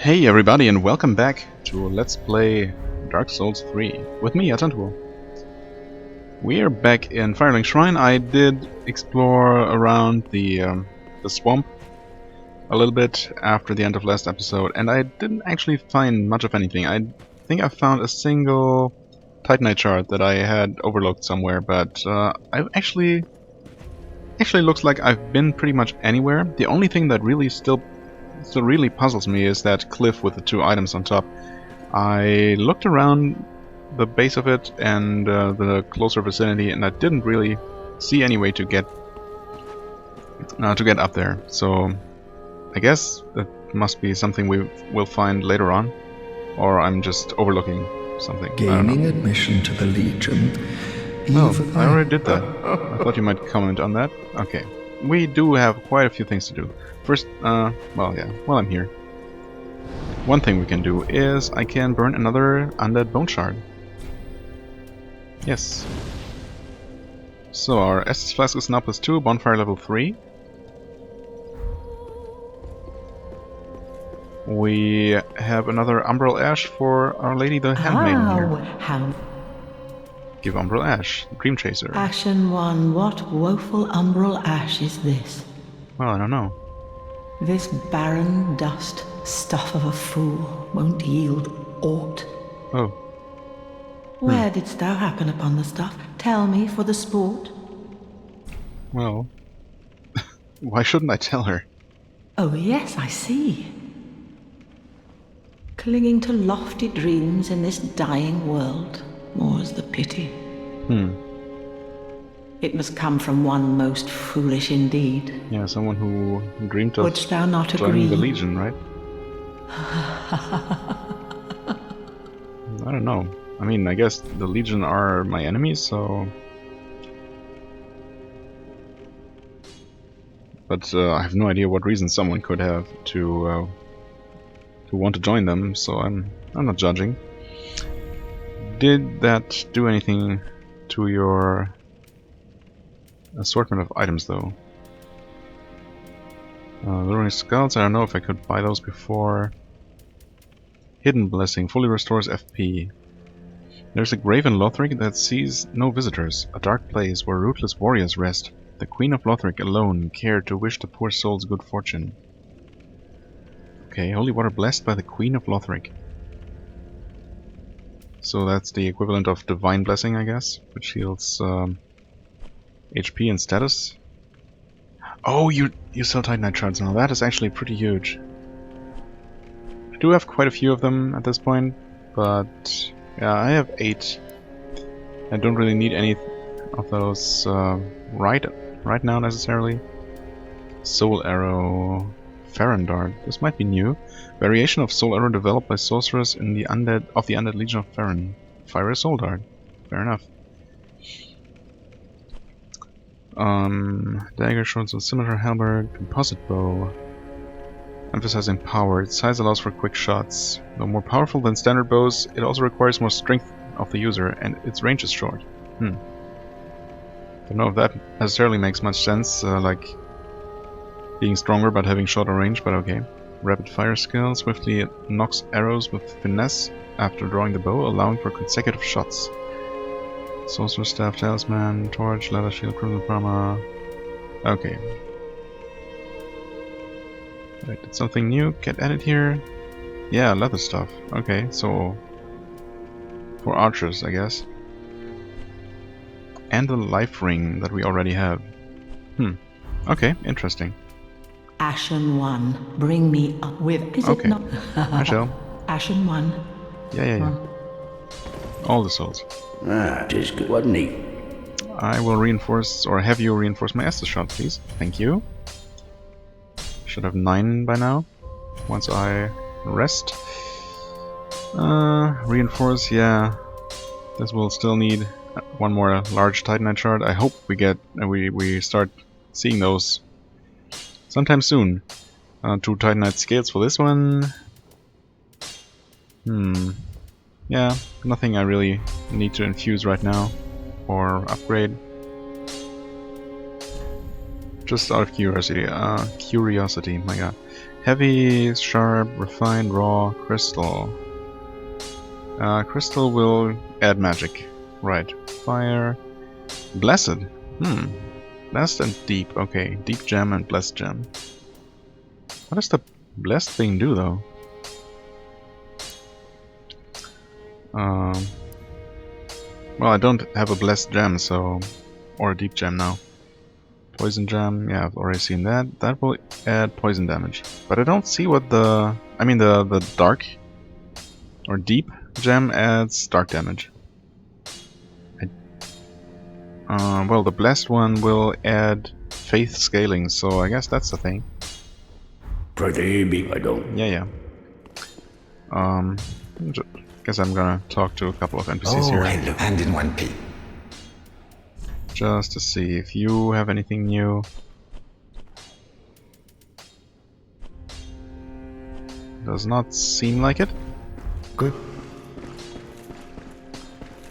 Hey everybody, and welcome back to Let's Play Dark Souls 3 with me, Atantuo. We're back in Firelink Shrine. I did explore around the swamp a little bit after the end of last episode, and I didn't actually find much of anything. I think I found a single Titanite shard that I had overlooked somewhere, but I've actually looks like I've been pretty much anywhere. The only thing that really still really puzzles me is that cliff with the two items on top. I looked around the base of it and the closer vicinity, and I didn't really see any way to get up there. So I guess that must be something we will find later on, or I'm just overlooking something. Gaining admission to the Legion. Oh, I already did that. I thought you might comment on that. Okay. We do have quite a few things to do. First, well, yeah, while I'm here. One thing we can do is I can burn another undead bone shard. Yes. So our Estus Flask is now +2, bonfire level 3. We have another Umbral Ash for Our Lady the Handmaiden here. Give Umbral Ash, Dream Chaser. Ashen One, what woeful umbral ash is this? Well, I don't know. This barren dust, stuff of a fool, won't yield aught. Oh. Where didst thou happen upon the stuff? Tell me for the sport. Well, why shouldn't I tell her? Oh yes, I see. Clinging to lofty dreams in this dying world, more's the pity. It must come from one most foolish indeed. Yeah, someone who dreamed of Wouldst thou not joining agree? the Legion, right? I don't know. I mean, I guess the Legion are my enemies, so... But I have no idea what reason someone could have to want to join them, so I'm not judging. Did that do anything to your assortment of items, though? Luring Skulls, I don't know if I could buy those before. Hidden Blessing, fully restores FP. There's a grave in Lothric that sees no visitors, a dark place where ruthless warriors rest. The Queen of Lothric alone cared to wish the poor souls good fortune. Okay, holy water blessed by the Queen of Lothric. So that's the equivalent of Divine Blessing, I guess, which heals HP and status. Oh, you sell Titanite shards now. That is actually pretty huge. I do have quite a few of them at this point, but yeah, I have 8. I don't really need any of those right now necessarily. Soul Arrow, Farron Dart. This might be new. Variation of Soul Arrow developed by sorcerers in the Undead Legion of Farron. Fire a Soul Dart. Fair enough. Dagger, Swords and Scimitar, Halberd, Composite Bow. Emphasizing power. Its size allows for quick shots. Though more powerful than standard bows, it also requires more strength of the user, and its range is short. Don't know if that necessarily makes much sense, like being stronger but having shorter range, but okay. Rapid fire skill, swiftly knocks arrows with finesse after drawing the bow, allowing for consecutive shots. Sorcerer's Staff, Talisman, Torch, Leather Shield, Crimson Armor. Okay. Wait, did something new get added here? Yeah, leather stuff. Okay, so for archers, I guess. And the life ring that we already have. Okay, interesting. Ashen One, bring me up with... Is Okay, it not? I shall. Ashen One. Yeah. All the souls. Ah, 'tis good, wasn't he? I will reinforce, or have you reinforce my Estus shot, please. Thank you. Should have 9 by now. Once I rest. Reinforce, yeah. This will still need one more large Titanite shard. I hope we get we start seeing those sometime soon. 2 Titanite scales for this one. Yeah, nothing I really need to infuse right now or upgrade. Just out of curiosity, my god. Heavy, sharp, refined, raw, crystal. Crystal will add magic. Right. Fire. Blessed. Blessed and deep. Okay. Deep gem and blessed gem. What does the blessed thing do though? Well, I don't have a blessed gem, so... Or a deep gem now. Poison gem, yeah, I've already seen that. That will add poison damage. But I don't see what the... I mean the dark or deep gem adds dark damage. Well, the blessed one will add faith scaling, so I guess that's the thing. Yeah. Guess I'm gonna talk to a couple of NPCs here. Hello. And in one piece. Just to see if you have anything new. Does not seem like it. Good.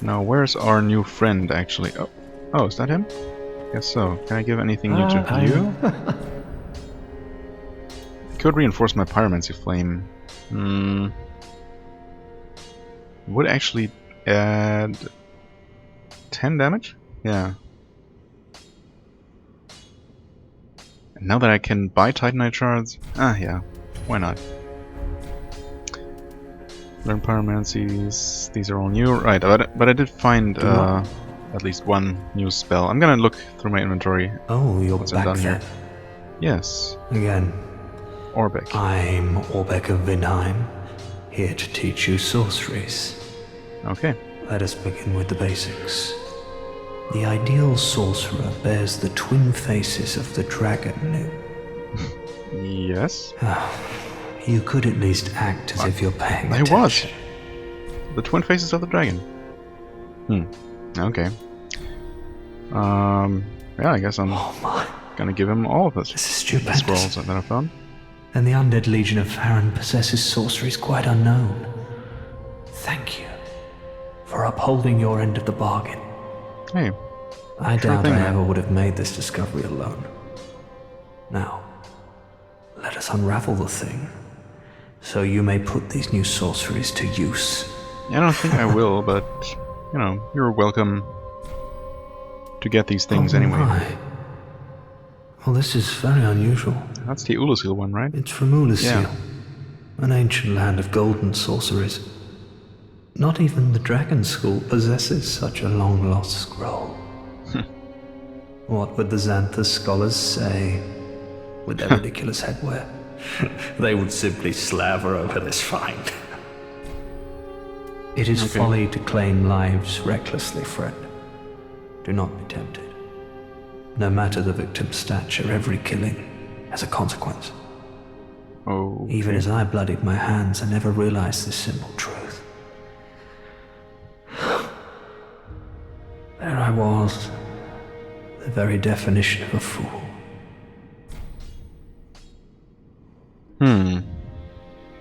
Now, where's our new friend actually? Oh, is that him? Guess so. Can I give anything new to you? Could reinforce my pyromancy flame. Would actually add 10 damage? Yeah. And now that I can buy Titanite shards, yeah, why not? Learn pyromancies. These are all new, right? But I did find at least one new spell. I'm gonna look through my inventory. Oh, you're once back I'm done there. here. Yes. Again. Orbeck. I'm Orbeck of Vinheim, here to teach you sorceries. Okay. Let us begin with the basics. The ideal sorcerer bears the twin faces of the dragon. Yes. You could at least act as if you're paying I attention. was. The twin faces of the dragon. Okay. Yeah, I guess I'm gonna give him all of This is the stupendous. scrolls that I found. And the undead legion of Farron possesses sorceries quite unknown. Thank you for upholding your end of the bargain. Hey. I Sure doubt thing, I man. ever would have made this discovery alone. Now, let us unravel the thing, so you may put these new sorceries to use. I don't think I will, but you know, you're welcome to get these things anyway. My. Well, this is very unusual. That's the Ulusil one, right? It's from Ulusil, Yeah. an ancient land of golden sorceries. Not even the Dragon School possesses such a long-lost scroll. What would the Xanthus scholars say with their ridiculous headwear? They would simply slaver over this find. It is folly to claim lives recklessly, friend. Do not be tempted. No matter the victim's stature, every killing has a consequence. Oh. Even as I bloodied my hands, I never realized this simple truth. There I was, the very definition of a fool.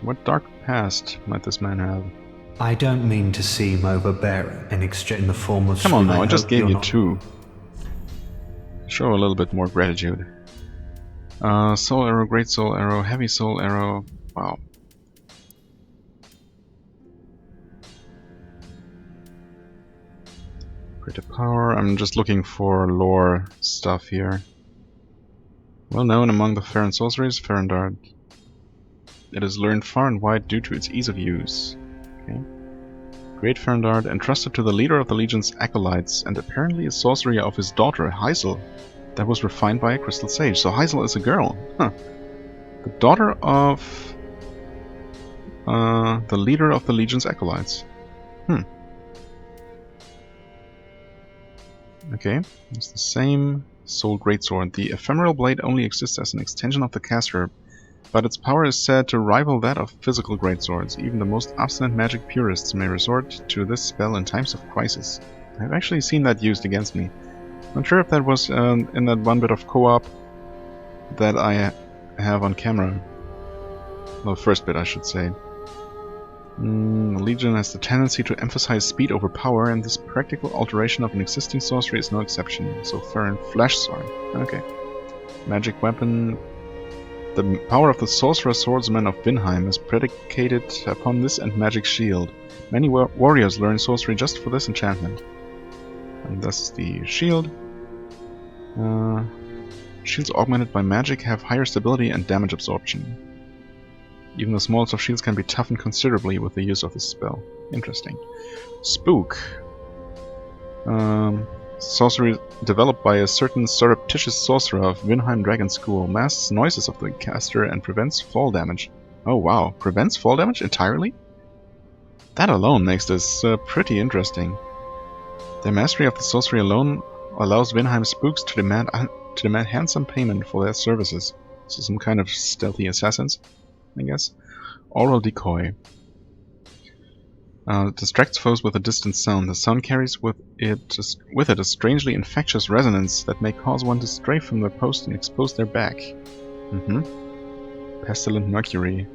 What dark past might this man have? I don't mean to seem overbearing in the form of... Come on now, I hope just gave you're you not- 2. Show a little bit more gratitude. Soul arrow, great soul arrow, heavy soul arrow. Wow. Creative power. I'm just looking for lore stuff here. Well known among the Farron sorceries, Farron Dart. It is learned far and wide due to its ease of use. Okay. Great Farron Dart, entrusted to the leader of the Legion's acolytes, and apparently a sorcery of his daughter, Heisel, that was refined by a crystal sage. So Heisel is a girl. Huh. The daughter of the leader of the Legion's acolytes. Okay, it's the same soul greatsword. The ephemeral blade only exists as an extension of the caster, but its power is said to rival that of physical greatswords. Even the most obstinate magic purists may resort to this spell in times of crisis. I've actually seen that used against me. Not sure if that was in that one bit of co-op that I have on camera. Well, first bit I should say. The Legion has the tendency to emphasize speed over power, and this practical alteration of an existing sorcery is no exception. So Farron Flash Sword. Okay. Magic weapon. The power of the Sorcerer Swordsman of Vinheim is predicated upon this and magic shield. Many warriors learn sorcery just for this enchantment. And this is the shield. Shields augmented by magic have higher stability and damage absorption. Even the smallest of shields can be toughened considerably with the use of this spell. Interesting. Spook. Sorcery developed by a certain surreptitious sorcerer of Vinheim Dragon School. Masks noises of the caster and prevents fall damage. Oh wow, prevents fall damage entirely? That alone makes this pretty interesting. The mastery of the sorcery alone allows Vinheim spooks to demand handsome payment for their services. So some kind of stealthy assassins, I guess. Oral decoy. Distracts foes with a distant sound. The sound carries with it a strangely infectious resonance that may cause one to stray from their post and expose their back. Pestilent mercury.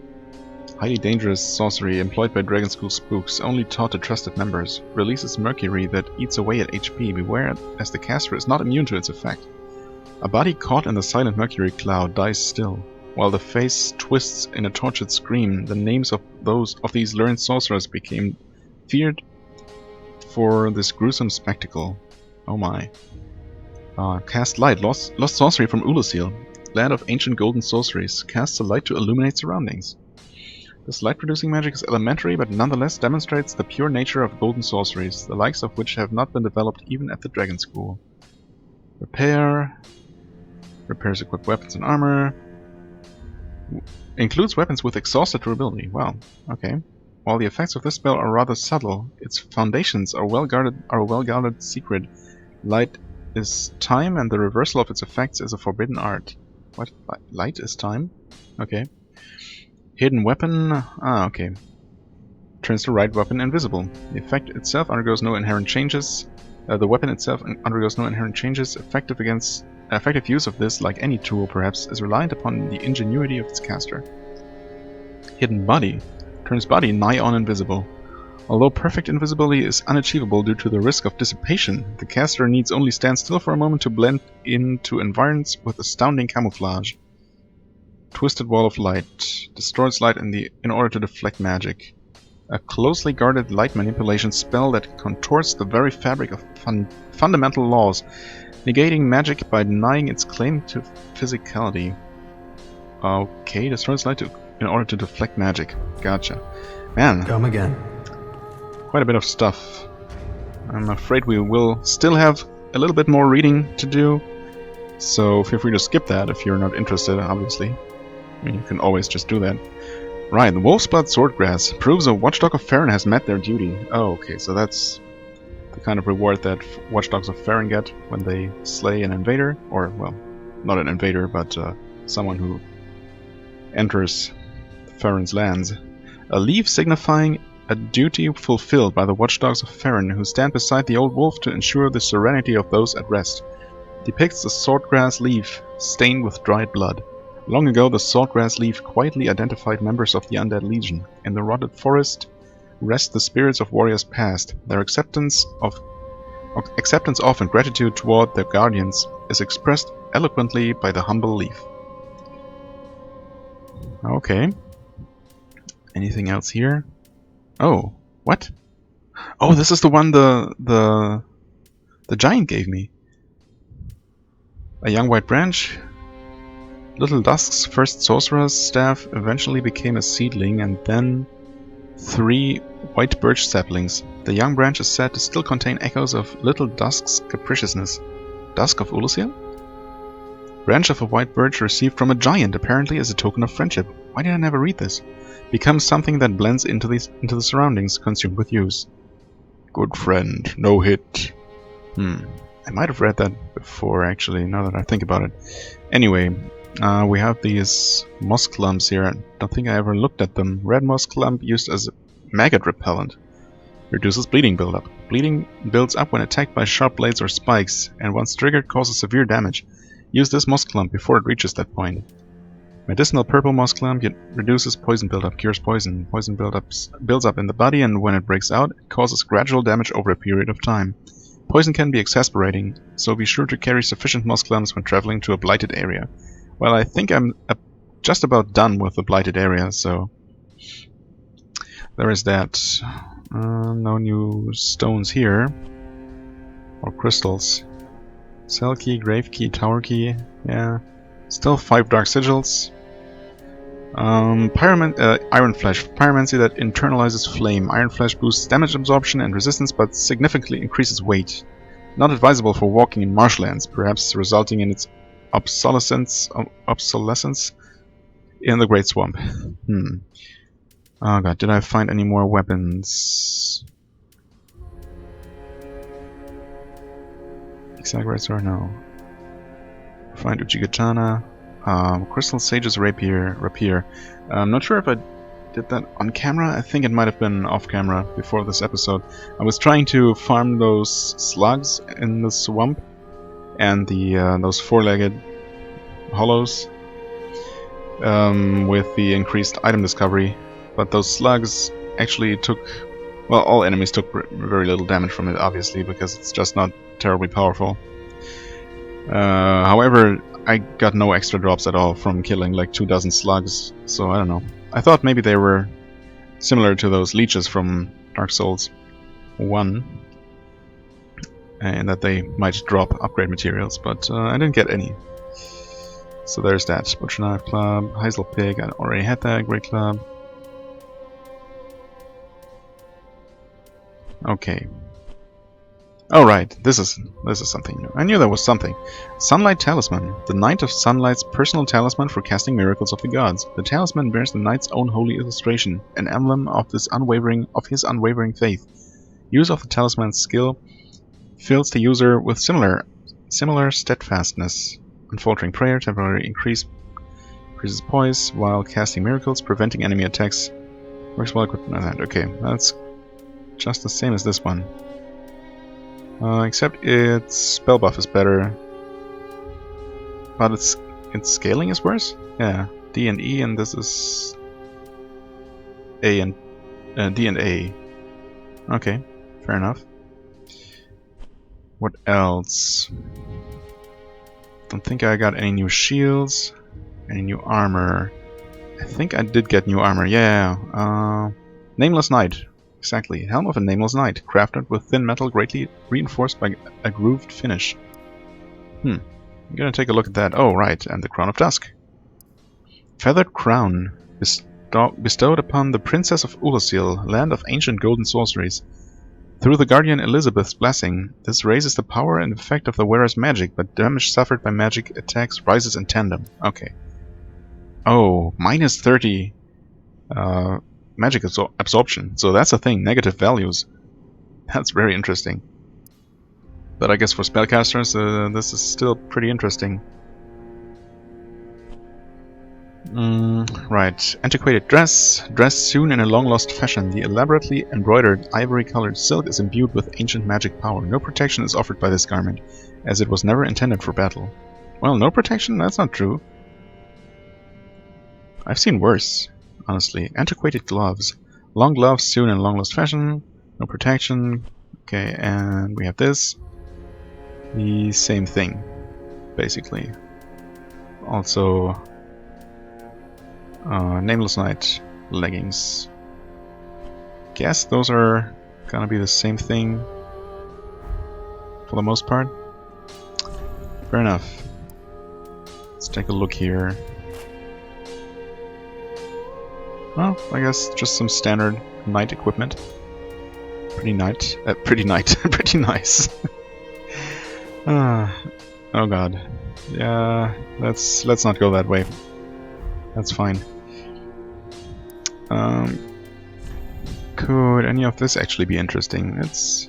Highly dangerous sorcery employed by Dragon School spooks, only taught to trusted members. Releases mercury that eats away at HP. Beware, as the caster is not immune to its effect. A body caught in the silent mercury cloud dies still. While the face twists in a tortured scream, the names of these learned sorcerers became feared for this gruesome spectacle. Oh my. Cast light. Lost sorcery from Ulusil, land of ancient golden sorceries. Casts a light to illuminate surroundings. This light-producing magic is elementary, but nonetheless demonstrates the pure nature of golden sorceries, the likes of which have not been developed even at the Dragon School. Repair. Repairs equipped weapons and armor. Includes weapons with exhausted durability. Wow, okay. While the effects of this spell are rather subtle, its foundations are a well-guarded secret. Light is time, and the reversal of its effects is a forbidden art. What? Light is time? Okay. Hidden weapon. Okay. Turns the right weapon invisible. The effect itself undergoes no inherent changes. The weapon itself undergoes no inherent changes. Effective use of this, like any tool perhaps, is reliant upon the ingenuity of its caster. Hidden body. Turns body nigh on invisible. Although perfect invisibility is unachievable due to the risk of dissipation, the caster needs only stand still for a moment to blend into environs with astounding camouflage. Twisted Wall of Light. Distorts light in order to deflect magic. A closely guarded light manipulation spell that contorts the very fabric of fundamental laws, negating magic by denying its claim to physicality. Okay, destroys light in order to deflect magic. Gotcha. Man. Come again. Quite a bit of stuff. I'm afraid we will still have a little bit more reading to do, so feel free to skip that if you're not interested, obviously. I mean, you can always just do that. Right, the Wolf's Blood Swordgrass proves a Watchdog of Farron has met their duty. Oh, okay, so that's the kind of reward that Watchdogs of Farron get when they slay an invader, or, well, not an invader, but someone who enters Farron's lands. A leaf signifying a duty fulfilled by the Watchdogs of Farron, who stand beside the old wolf to ensure the serenity of those at rest. Depicts the swordgrass leaf stained with dried blood. Long ago, the swordgrass leaf quietly identified members of the Undead Legion. In the rotted forest rest the spirits of warriors past. Their acceptance of and gratitude toward their guardians is expressed eloquently by the humble leaf. Okay. Anything else here? Oh, what? Oh, this is the one the giant gave me. A young white branch. Little Dusk's first sorcerer's staff eventually became a seedling, and then 3 white birch saplings. The young branch is said to still contain echoes of Little Dusk's capriciousness. Dusk of Ulusil? Branch of a white birch received from a giant, apparently as a token of friendship. Why did I never read this? Becomes something that blends into the surroundings, consumed with use. Good friend, no hit. I might have read that before, actually, now that I think about it. Anyway, we have these moss clumps here. I don't think I ever looked at them. Red moss clump used as a maggot repellent. Reduces bleeding buildup. Bleeding builds up when attacked by sharp blades or spikes, and once triggered causes severe damage. Use this moss clump before it reaches that point. Medicinal purple moss clump reduces poison buildup, cures poison. Poison builds up in the body, and when it breaks out, it causes gradual damage over a period of time. Poison can be exasperating, so be sure to carry sufficient moss clumps when traveling to a blighted area. Well, I think I'm just about done with the blighted area, so there is that. No new stones here. Or crystals. Cell key, grave key, tower key. Yeah. Still 5 dark sigils. Iron Flesh. Pyromancy that internalizes flame. Iron Flesh boosts damage absorption and resistance, but significantly increases weight. Not advisable for walking in marshlands, perhaps resulting in its obsolescence in the Great Swamp. Oh god, did I find any more weapons? Exact right sword? No. Find Uchigatana. Crystal Sage's Rapier. I'm not sure if I did that on camera. I think it might have been off camera before this episode. I was trying to farm those slugs in the swamp and those four-legged hollows with the increased item discovery, but those slugs actually took, well, all enemies took very little damage from it, obviously, because it's just not terribly powerful. However, I got no extra drops at all from killing like 24 slugs, so I don't know. I thought maybe they were similar to those leeches from Dark Souls 1, and that they might drop upgrade materials, but I didn't get any. So there's that. Butcher Knife Club, Hazel Pig, I already had that. Great Club. Okay. Alright, this is something new. I knew there was something. Sunlight Talisman. The Knight of Sunlight's personal talisman for casting miracles of the gods. The talisman bears the knight's own holy illustration, an emblem of his unwavering faith. Use of the talisman's skill fills the user with similar steadfastness. Unfaltering prayer temporarily increases poise while casting miracles, preventing enemy attacks. Works well equipped in my hand. Okay, that's just the same as this one. Except its spell buff is better, but its scaling is worse. Yeah, D and E, and this is A and D and A. Okay, fair enough. What else? Don't think I got any new shields, any new armor. I think I did get new armor. Yeah. Nameless Knight. Exactly. Helm of a Nameless Knight, crafted with thin metal, greatly reinforced by a grooved finish. I'm gonna take a look at that. Oh, right, and the Crown of Dusk. Feathered Crown, bestowed upon the Princess of Ulasil, land of ancient golden sorceries. Through the Guardian Elizabeth's blessing, this raises the power and effect of the wearer's magic, but damage suffered by magic attacks rises in tandem. Okay. Oh, minus 30. Magic absorption, so that's a thing, negative values. That's very interesting. But I guess for spellcasters, this is still pretty interesting. Right, antiquated dress. Dressed soon in a long-lost fashion, the elaborately embroidered ivory-colored silk is imbued with ancient magic power. No protection is offered by this garment, as it was never intended for battle. Well, no protection? That's not true. I've seen worse. Honestly. Antiquated gloves. Long gloves, soon in long-lost fashion. No protection. Okay, and we have this. The same thing, basically. Also, Nameless Knight leggings. Guess those are gonna be the same thing for the most part. Fair enough. Let's take a look here. Well, I guess just some standard knight equipment. Pretty nice. Pretty nice. Oh god. Yeah, let's not go that way. That's fine. Could any of this actually be interesting? It's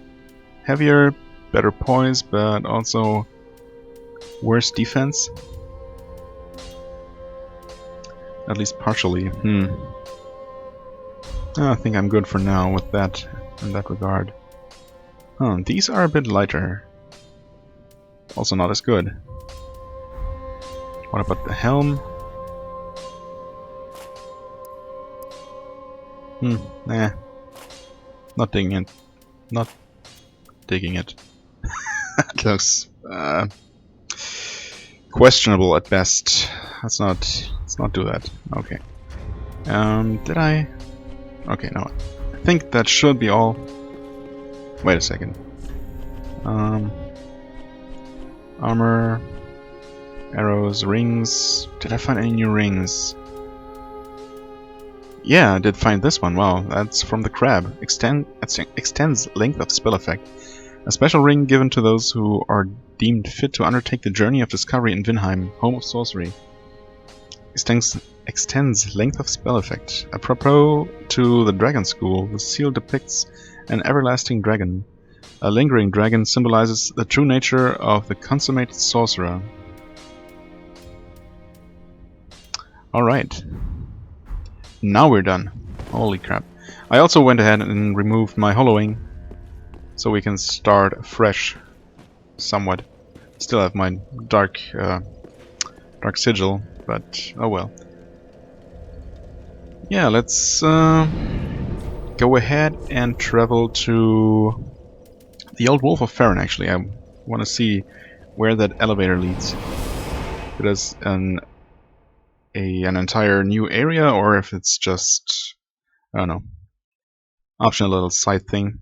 heavier, better poise, but also worse defense. At least partially. I think I'm good for now with that in that regard. These are a bit lighter. Also not as good. What about the helm? Nah. Not digging it. Not digging it. That looks questionable at best. It's not do that. Okay. Did I? Okay, no. I think that should be all. Wait a second. Armor, arrows, rings. Did I find any new rings? Yeah, I did find this one. Wow, that's from the crab. Extends length of spell effect. A special ring given to those who are deemed fit to undertake the journey of discovery in Vinheim, home of sorcery. Extends length of spell effect. Apropos to the Dragon School, the seal depicts an everlasting dragon. A lingering dragon symbolizes the true nature of the consummated sorcerer. Alright. Now we're done. Holy crap. I also went ahead and removed my hollowing, so we can start fresh somewhat. Still have my dark sigil, but oh well. Yeah, let's go ahead and travel to the Old Wolf of Farron. Actually, I want to see where that elevator leads. If it is an entire new area, or if it's just, I don't know, optional little side thing.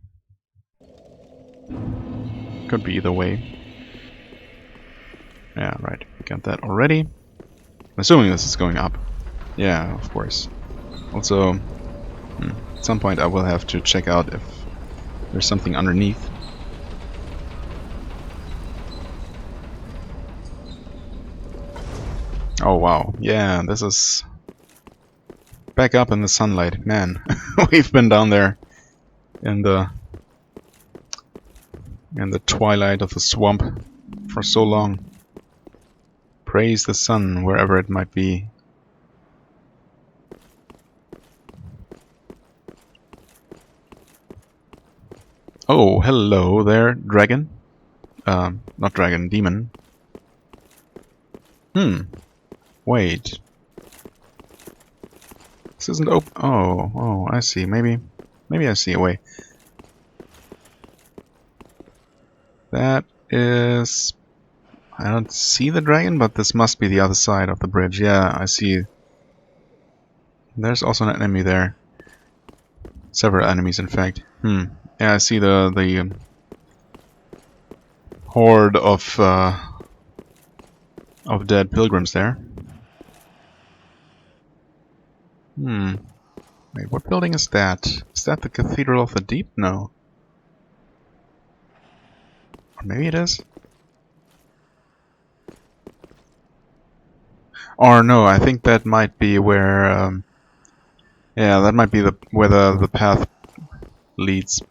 Could be either way. Yeah, right. Got that already. I'm assuming this is going up. Yeah, of course. Also, at some point I will have to check out if there's something underneath. Oh wow, yeah, this is back up in the sunlight. Man, we've been down there in the twilight of the swamp for so long. Praise the sun, wherever it might be. Oh, hello there, dragon. Not dragon, demon. Wait. This isn't open. Oh, I see. Maybe I see a way. That is... I don't see the dragon, but this must be the other side of the bridge. Yeah, I see. There's also an enemy there. Several enemies, in fact. Yeah, I see the horde of dead pilgrims there. Wait, what building is that? Is that the Cathedral of the Deep? No. Or maybe it is? Or no, I think that might be where... yeah, that might be where the path leads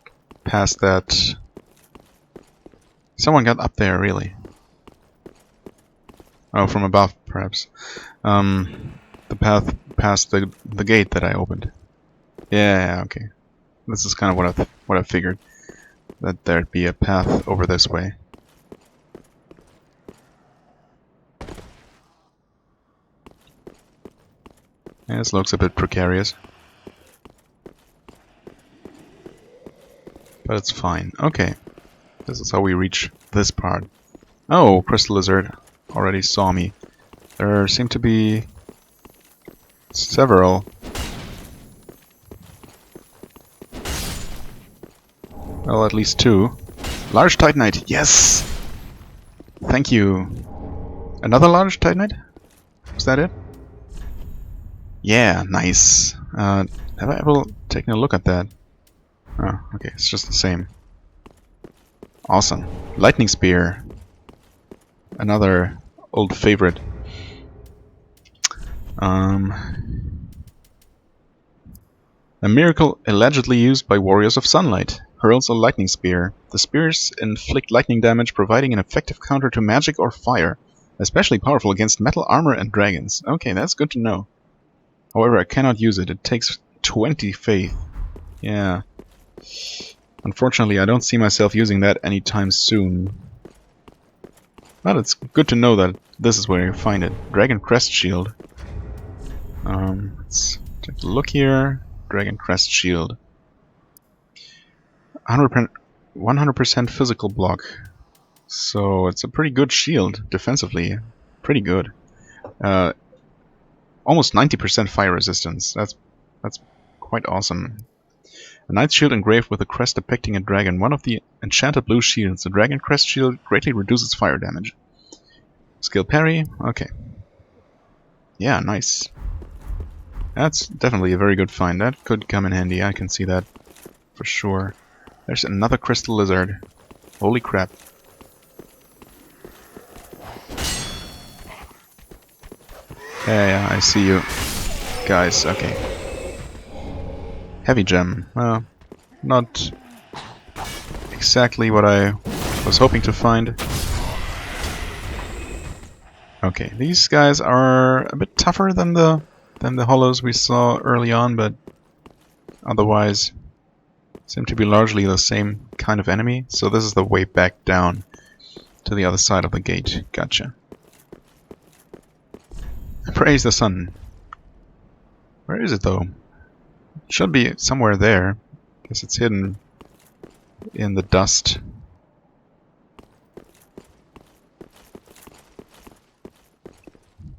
past that... Someone got up there, really. Oh, from above, perhaps. The path past the gate that I opened. Yeah, okay. This is kind of what I figured. That there'd be a path over this way. Yeah, this looks a bit precarious. But it's fine. Okay. This is how we reach this part. Oh, Crystal Lizard already saw me. There seem to be several. Well, at least two. Large Titanite, yes! Thank you. Another large Titanite? Was that it? Yeah, nice. Have I ever taken a look at that? Oh, okay, it's just the same. Awesome. Lightning Spear. Another old favorite. A miracle allegedly used by warriors of sunlight. Hurls a lightning spear. The spears inflict lightning damage, providing an effective counter to magic or fire. Especially powerful against metal armor and dragons. Okay, that's good to know. However, I cannot use it. It takes 20 faith. Yeah. Unfortunately, I don't see myself using that anytime soon. But it's good to know that this is where you find it. Dragon Crest Shield. Let's take a look here. Dragon Crest Shield. 100% physical block. So it's a pretty good shield defensively. Pretty good. almost 90% fire resistance. That's quite awesome. A knight's shield engraved with a crest depicting a dragon. One of the enchanted blue shields. The dragon crest shield greatly reduces fire damage. Skill parry. Okay. Yeah, nice. That's definitely a very good find. That could come in handy. I can see that for sure. There's another crystal lizard. Holy crap. Yeah, I see you guys. Okay. Heavy gem. Well, not exactly what I was hoping to find. Okay, these guys are a bit tougher than the hollows we saw early on, but otherwise seem to be largely the same kind of enemy. So this is the way back down to the other side of the gate. Gotcha. Praise the sun. Where is it though? It should be somewhere there. Guess it's hidden in the dust.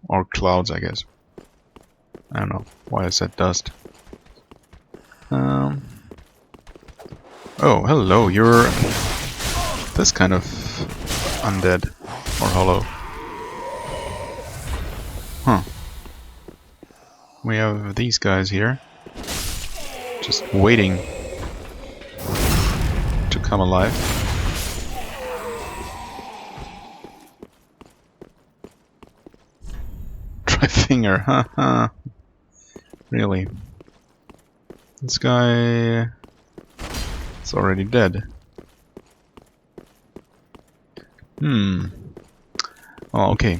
Or clouds, I guess. I don't know why I said dust. Oh, hello, you're this kind of undead or hollow. Huh. We have these guys here. Just waiting to come alive. Try finger, haha. Really? This guy is already dead. Oh, okay.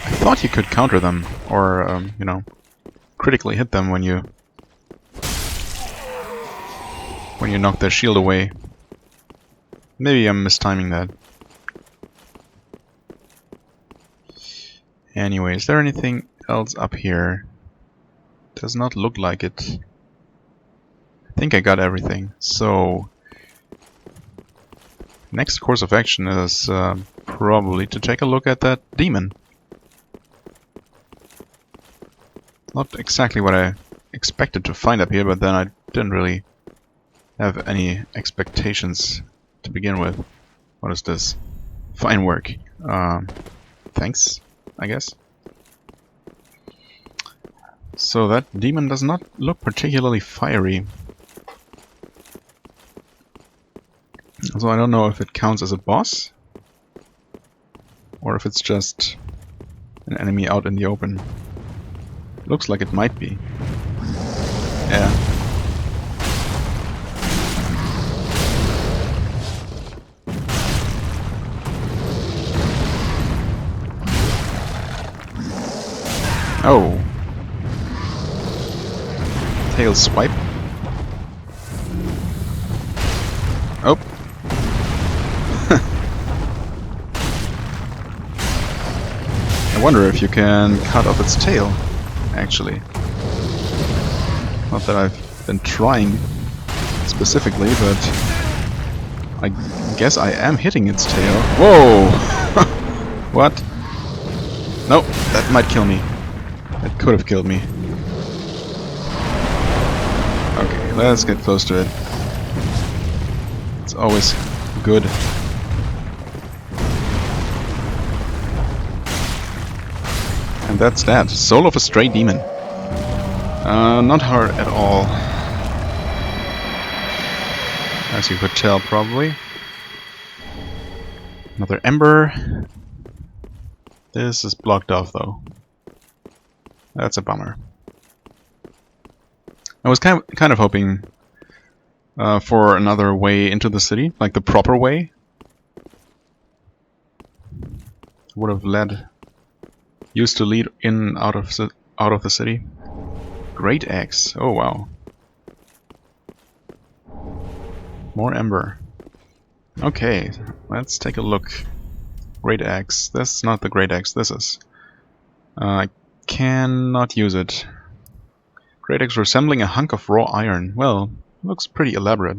I thought you could counter them, or, you know, critically hit them when you knock their shield away. Maybe I'm mistiming that. Anyway, is there anything else up here? Does not look like it. I think I got everything. So, next course of action is probably to take a look at that demon. Not exactly what I expected to find up here, but then I didn't really have any expectations to begin with. What is this? Fine work. Thanks, I guess. So that demon does not look particularly fiery. So I don't know if it counts as a boss, or if it's just an enemy out in the open. Looks like it might be. Yeah. Oh. Tail swipe. Oh. I wonder if you can cut off its tail, actually. Not that I've been trying specifically, but I guess I am hitting its tail. Whoa! What? No, that might kill me. That could have killed me. Okay, let's get close to it. It's always good. And that's that. Soul of a Stray Demon. Not hard at all. As you could tell, probably. Another Ember. This is blocked off, though. That's a bummer. I was kind of hoping for another way into the city, like the proper way. Would have used to lead in out of the city. Great axe. Oh wow. More ember. Okay, let's take a look. Great axe. This is not the great axe. This is. I cannot use it. Great axe resembling a hunk of raw iron. Well, Looks pretty elaborate.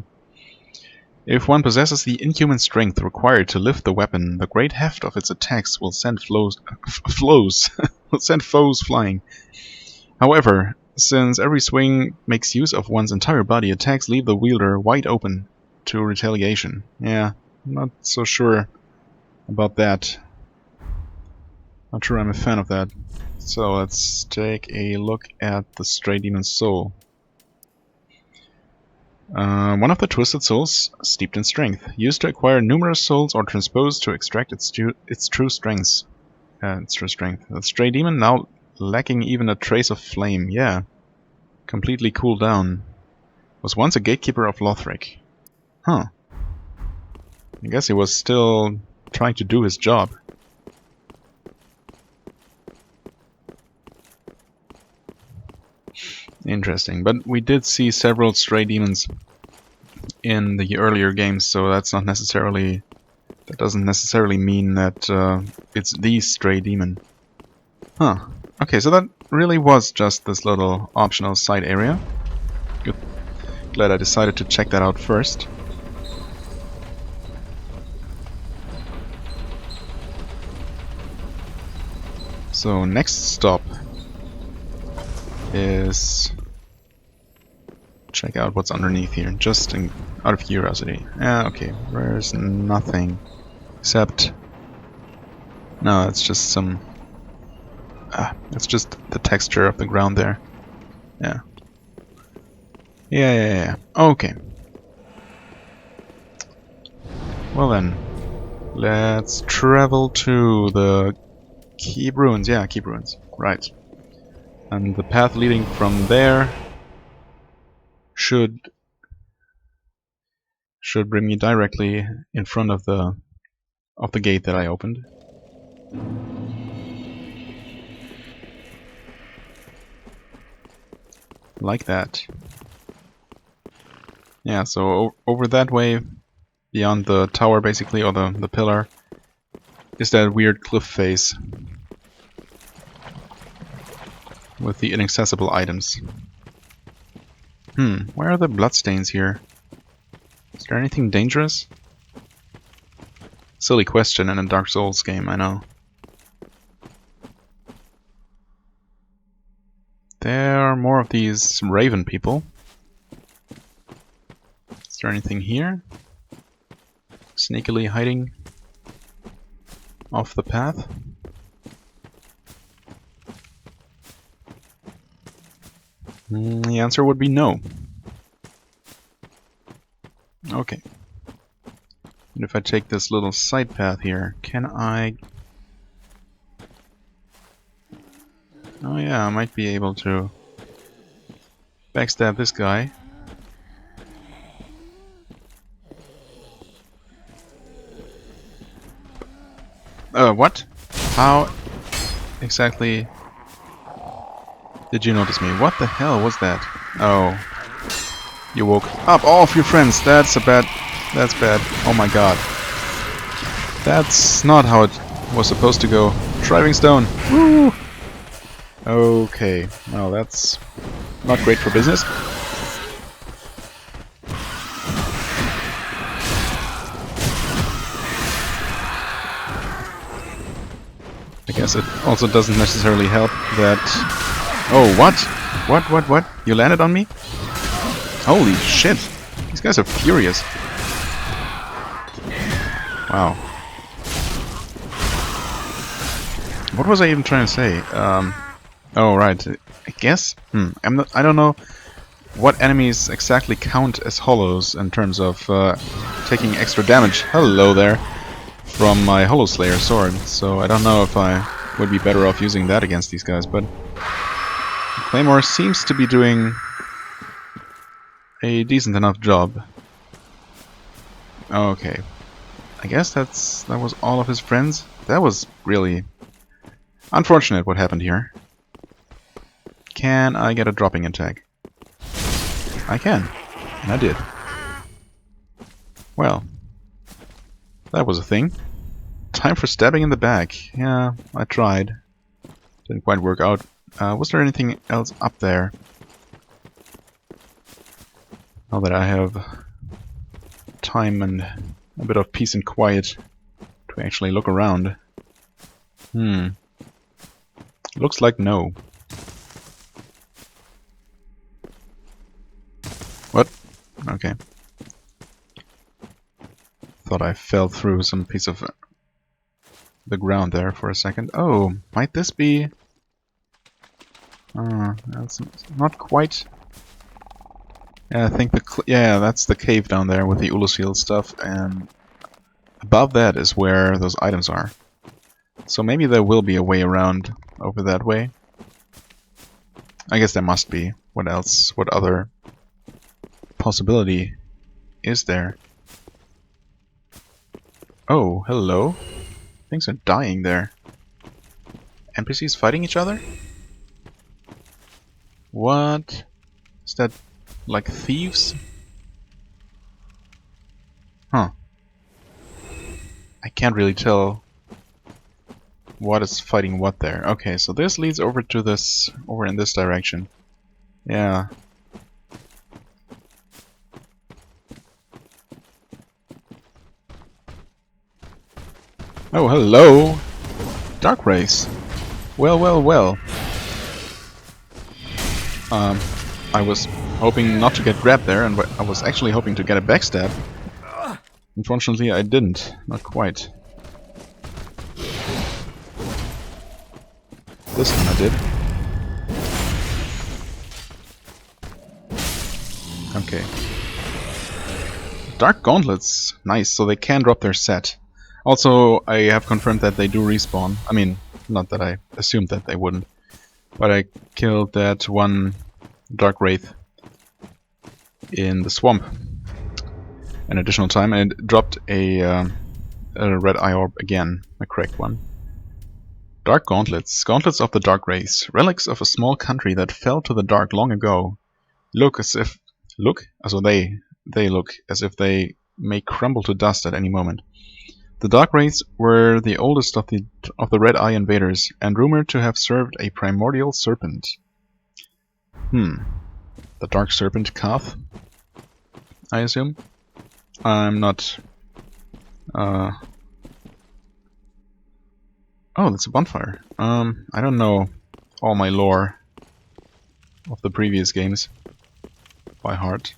If one possesses the inhuman strength required to lift the weapon, the great heft of its attacks will send will send foes flying. However, since every swing makes use of one's entire body, attacks leave the wielder wide open to retaliation. Yeah, I'm not so sure about that. Not sure I'm a fan of that. So let's take a look at the Stray Demon's Soul. One of the Twisted Souls, steeped in strength, used to acquire numerous souls or transposed to extract its true strength. The Stray Demon now lacking even a trace of flame. Yeah, completely cooled down. Was once a gatekeeper of Lothric. Huh. I guess he was still trying to do his job. Interesting, but we did see several Stray Demons in the earlier games, so that's not necessarily... that doesn't necessarily mean that it's the Stray Demon. Huh. Okay, so that really was just this little optional side area. Good. Glad I decided to check that out first. So next stop is check out what's underneath here, just out of curiosity. Okay, there's nothing except... no, it's just some... it's just the texture of the ground there. Yeah. Okay. Well then, let's travel to the Keep Ruins. Yeah, Keep Ruins. Right. And the path leading from there should bring me directly in front of the gate that I opened. Like that. Yeah, so over that way, beyond the tower basically, or the pillar, is that weird cliff face with the inaccessible items. Where are the bloodstains here? Is there anything dangerous? Silly question in a Dark Souls game, I know. There are more of these raven people. Is there anything here? Sneakily hiding off the path? The answer would be no. Okay. And if I take this little side path here, can I... oh yeah, I might be able to backstab this guy. What? How exactly did you notice me? What the hell was that? Oh. You woke up all of your friends. That's bad. Oh my god. That's not how it was supposed to go. Driving stone. Woo! Okay. Well, that's not great for business. I guess it also doesn't necessarily help that... oh, what? What? You landed on me? Holy shit! These guys are furious. Wow. What was I even trying to say? Oh, right. I guess? I don't know what enemies exactly count as hollows in terms of taking extra damage. Hello there. From my Hollow Slayer sword. So I don't know if I would be better off using that against these guys, but Claymore seems to be doing a decent enough job. Okay. I guess that was all of his friends. That was really unfortunate what happened here. Can I get a dropping attack? I can. And I did. Well, that was a thing. Time for stabbing in the back. Yeah, I tried. Didn't quite work out. Was there anything else up there? Now that I have time and a bit of peace and quiet to actually look around. Looks like no. What? Okay. Thought I fell through some piece of the ground there for a second. Oh, might this be... that's not quite... Yeah, I think yeah, that's the cave down there with the Ulusil stuff, and above that is where those items are. So maybe there will be a way around over that way. I guess there must be. What else? What other possibility is there? Oh, hello. Things are dying there. NPCs fighting each other? What? Is that like thieves? Huh. I can't really tell what is fighting what there. Okay, so this leads over to this, over in this direction. Yeah. Oh, hello! Dark Race. Well, well, well. I was hoping not to get grabbed there, and I was actually hoping to get a backstab. Unfortunately, I didn't. Not quite. This time I did. Okay. Dark Gauntlets. Nice, so they can drop their set. Also, I have confirmed that they do respawn. I mean, not that I assumed that they wouldn't. But I killed that one Dark Wraith in the swamp an additional time, and it dropped a red eye orb again, a correct one. Dark Gauntlets. Gauntlets of the Dark Race. Relics of a small country that fell to the dark long ago. Look as if... Look? Also they look as if they may crumble to dust at any moment. The Dark Wraiths were the oldest of the Red Eye invaders, and rumored to have served a primordial serpent. The Dark Serpent Kath, I assume? I'm not... Oh, that's a bonfire. I don't know all my lore of the previous games by heart.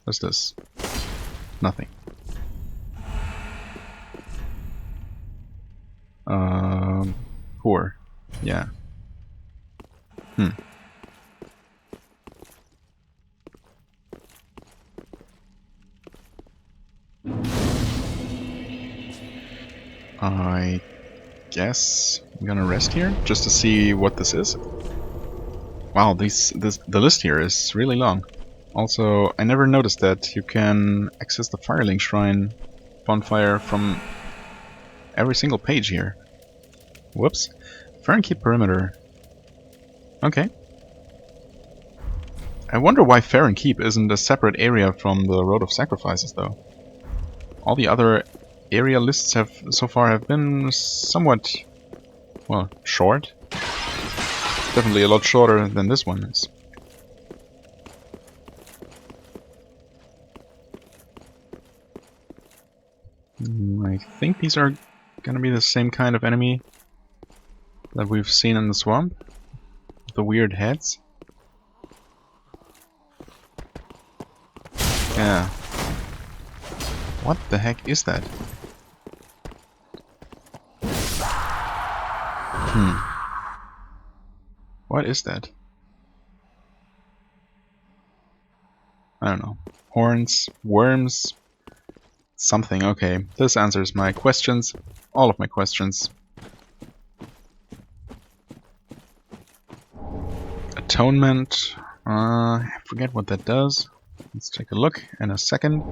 What's this? Nothing. Poor. Yeah. I guess I'm gonna rest here just to see what this is. Wow, the list here is really long. Also, I never noticed that you can access the Firelink Shrine bonfire from every single page here. Whoops. Fahrenkeep perimeter. Okay. I wonder why Fahrenkeep isn't a separate area from the Road of Sacrifices, though. All the other area lists have so far have been somewhat, well, short. Definitely a lot shorter than this one is. I think these are gonna be the same kind of enemy that we've seen in the swamp. The weird heads. Yeah. What the heck is that? What is that? I don't know. Horns, worms, something. Okay, this answers my questions. All of my questions. Atonement. I forget what that does. Let's take a look in a second.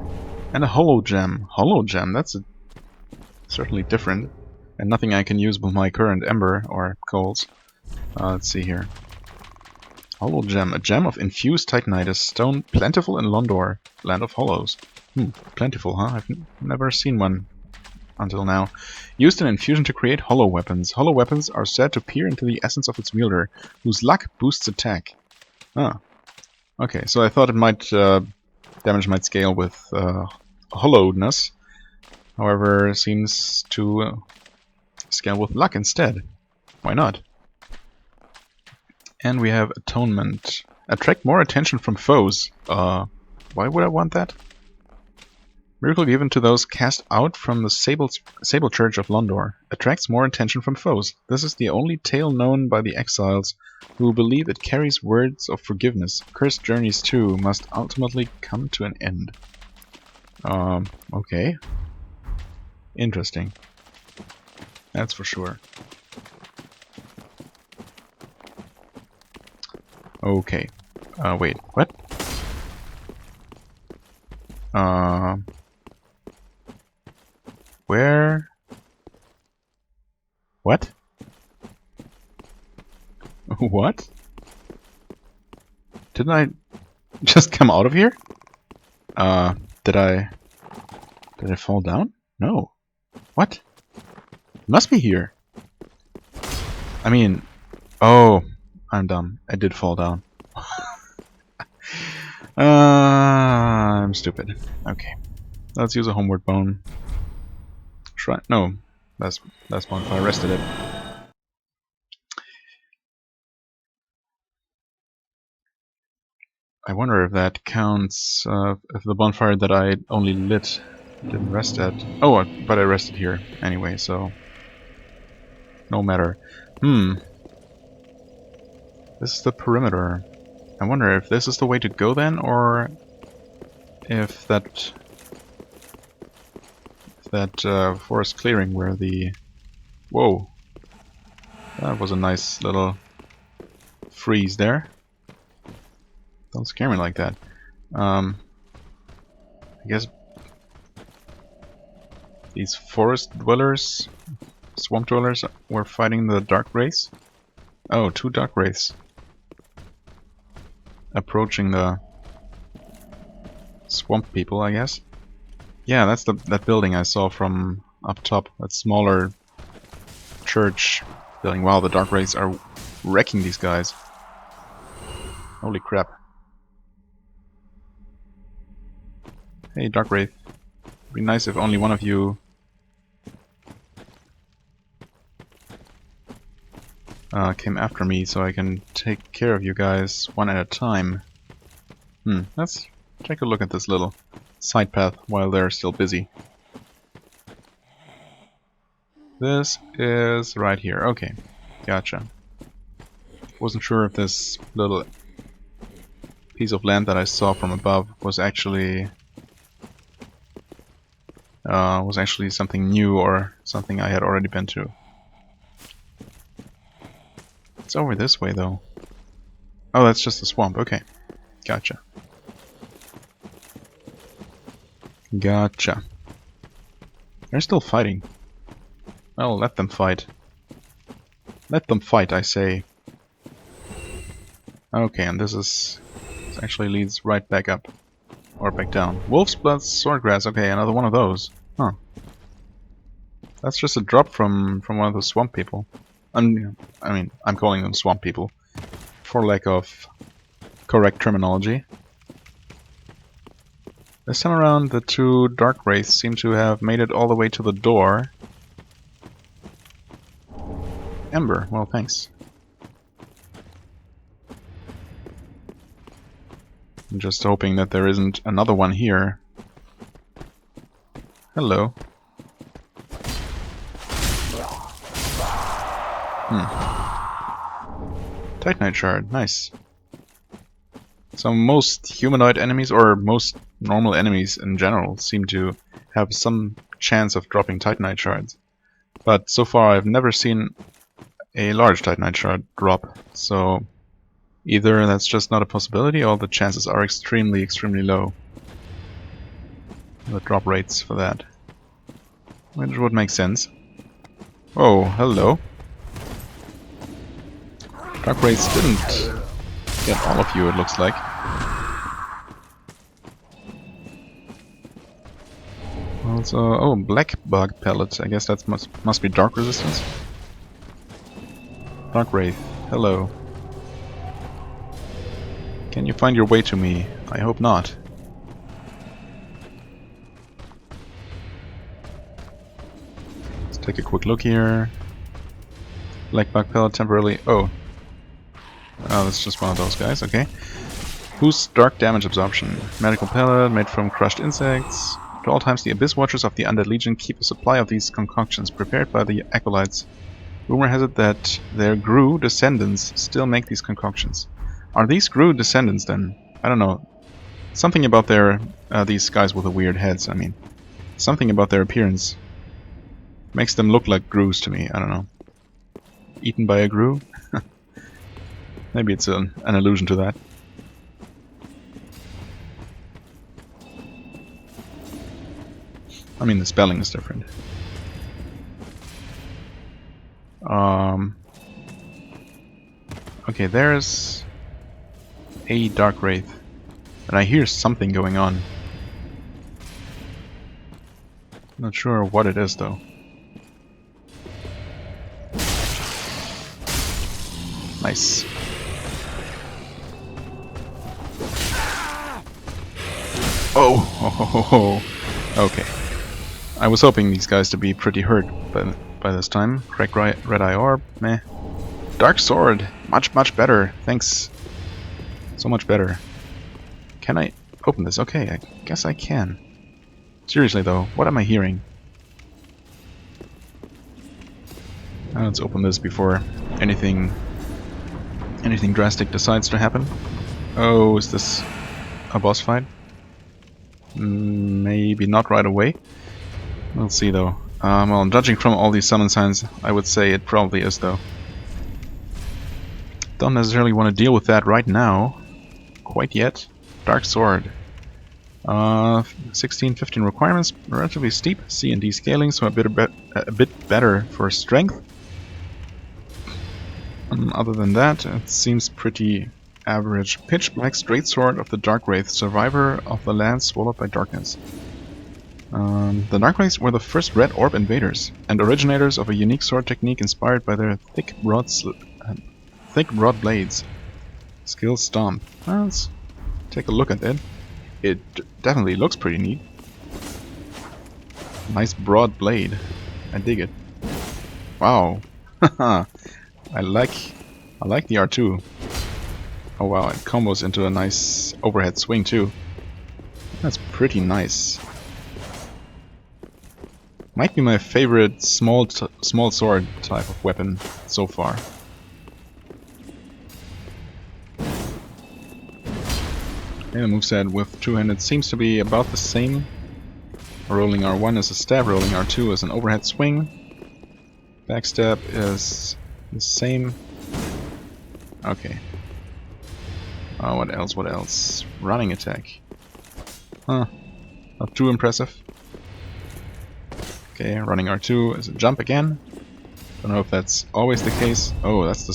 And a hollow gem. Hollow gem, that's certainly different. And nothing I can use with my current ember or coals. Let's see here. Hollow gem. A gem of infused titanitis. Stone plentiful in Londor, land of hollows. Plentiful, huh? I've never seen one until now. Used in infusion to create hollow weapons. Hollow weapons are said to peer into the essence of its wielder, whose luck boosts attack. Ah. Okay, so I thought it might damage might scale with hollowedness. However, it seems to scale with luck instead. Why not? And we have atonement. Attract more attention from foes. Why would I want that? Miracle given to those cast out from the Sable Church of Londor. Attracts more attention from foes. This is the only tale known by the exiles, who believe it carries words of forgiveness. Cursed journeys too must ultimately come to an end. Okay. Interesting. That's for sure. Okay. Wait, what? Where? What? What? Didn't I just come out of here? Did I fall down? No. What? It must be here. I mean, oh, I'm dumb. I did fall down. I'm stupid. Okay. Let's use a homeward bone. Shrine. No, that's bonfire. I rested it. I wonder if that counts. If the bonfire that I only lit didn't rest at. Oh, but I rested here anyway, so no matter. This is the perimeter. I wonder if this is the way to go then, or if that forest clearing where the... Whoa. That was a nice little freeze there. Don't scare me like that. I guess these forest dwellers, swamp dwellers, were fighting the dark wraiths. Oh, 2 dark wraiths. Approaching the swamp people, I guess. Yeah, that's that building I saw from up top. That smaller church building. Wow, the dark wraiths are wrecking these guys. Holy crap. Hey, dark wraith. It'd be nice if only one of you came after me so I can take care of you guys one at a time. Let's take a look at this little side path while they're still busy. This is right here. Okay, gotcha. Wasn't sure if this little piece of land that I saw from above was actually something new or something I had already been to. It's over this way though. Oh, that's just a swamp. Okay, gotcha. Gotcha. They're still fighting. Well, let them fight. Let them fight, I say. Okay, and this actually leads right back up. Or back down. Wolf's Blood Swordgrass. Okay, another one of those. Huh. That's just a drop from one of the swamp people. I mean, I'm calling them swamp people for lack of correct terminology. This time around, the 2 dark wraiths seem to have made it all the way to the door. Ember, well, thanks. I'm just hoping that there isn't another one here. Hello. Titanite shard, nice. So most humanoid enemies, or most normal enemies in general, seem to have some chance of dropping Titanite shards. But so far I've never seen a large Titanite shard drop, so either that's just not a possibility, or the chances are extremely, extremely low. The drop rates for that. Which would make sense. Oh, hello. Dark wraiths didn't get all of you, it looks like. Also, oh, black bug pellet. I guess that must be dark resistance. Dark wraith, hello. Can you find your way to me? I hope not. Let's take a quick look here. Black bug pellet temporarily. Oh, that's just one of those guys. Okay. Boost dark damage absorption. Medical pellet made from crushed insects. At all times, the Abyss Watchers of the Undead Legion keep a supply of these concoctions prepared by the acolytes. Rumor has it that their Gru descendants still make these concoctions. Are these Gru descendants then? I don't know. Something about their these guys with the weird heads. I mean, something about their appearance makes them look like Grus to me. I don't know. Eaten by a Gru? Maybe it's an allusion to that. I mean, the spelling is different. Okay, there's a Dark Wraith. And I hear something going on. Not sure what it is, though. Nice. Oh! Okay. I was hoping these guys to be pretty hurt by this time. Crack Red Eye Orb, meh. Dark Sword, much better. Thanks. So much better. Can I open this? Okay, I guess I can. Seriously though, what am I hearing? Let's open this before anything drastic decides to happen. Oh, is this a boss fight? Maybe not right away. We'll see though. Well, judging from all these summon signs, I would say it probably is though. Don't necessarily want to deal with that right now. Quite yet. Dark Sword. 16, 15 requirements, relatively steep. C and D scaling, so a bit better for strength. Other than that, it seems pretty average. Pitch Black Straight Sword of the Dark Wraith, survivor of the land swallowed by darkness. The Dark Wraiths were the first Red Orb invaders, and originators of a unique sword technique inspired by their thick, broad blades. Skill Stomp. Well, let's take a look at it. It definitely looks pretty neat. Nice broad blade. I dig it. Wow. I like the R2. Oh wow, it combos into a nice overhead swing too. That's pretty nice. Might be my favorite small sword type of weapon so far. Okay, the moveset with two-handed seems to be about the same. Rolling R1 is a stab, rolling R2 is an overhead swing. Backstab is the same. Okay. What else? Running attack. Huh. Not too impressive. Okay, running R2 is a jump again. Don't know if that's always the case. Oh, that's the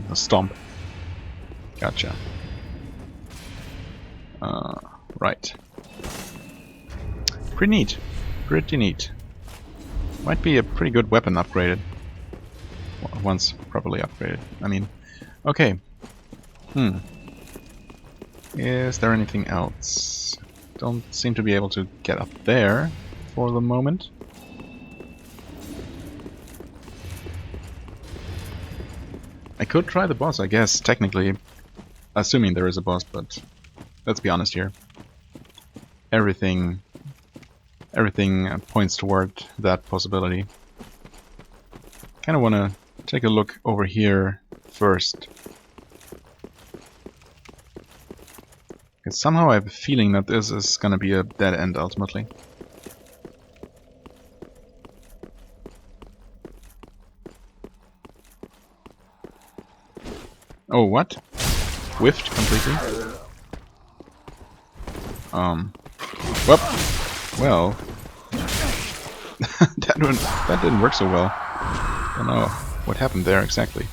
the stomp. Gotcha. Right. Pretty neat. Pretty neat. Might be a pretty good weapon upgraded. Once properly upgraded. I mean, okay. Is there anything else? Don't seem to be able to get up there for the moment. I could try the boss, I guess, technically. Assuming there is a boss, but let's be honest here. Everything points toward that possibility. Kinda wanna take a look over here first. Because somehow I have a feeling that this is gonna be a dead end ultimately. Oh, what? Whiffed completely? Whoop. Well, that didn't work so well. Don't know what happened there exactly.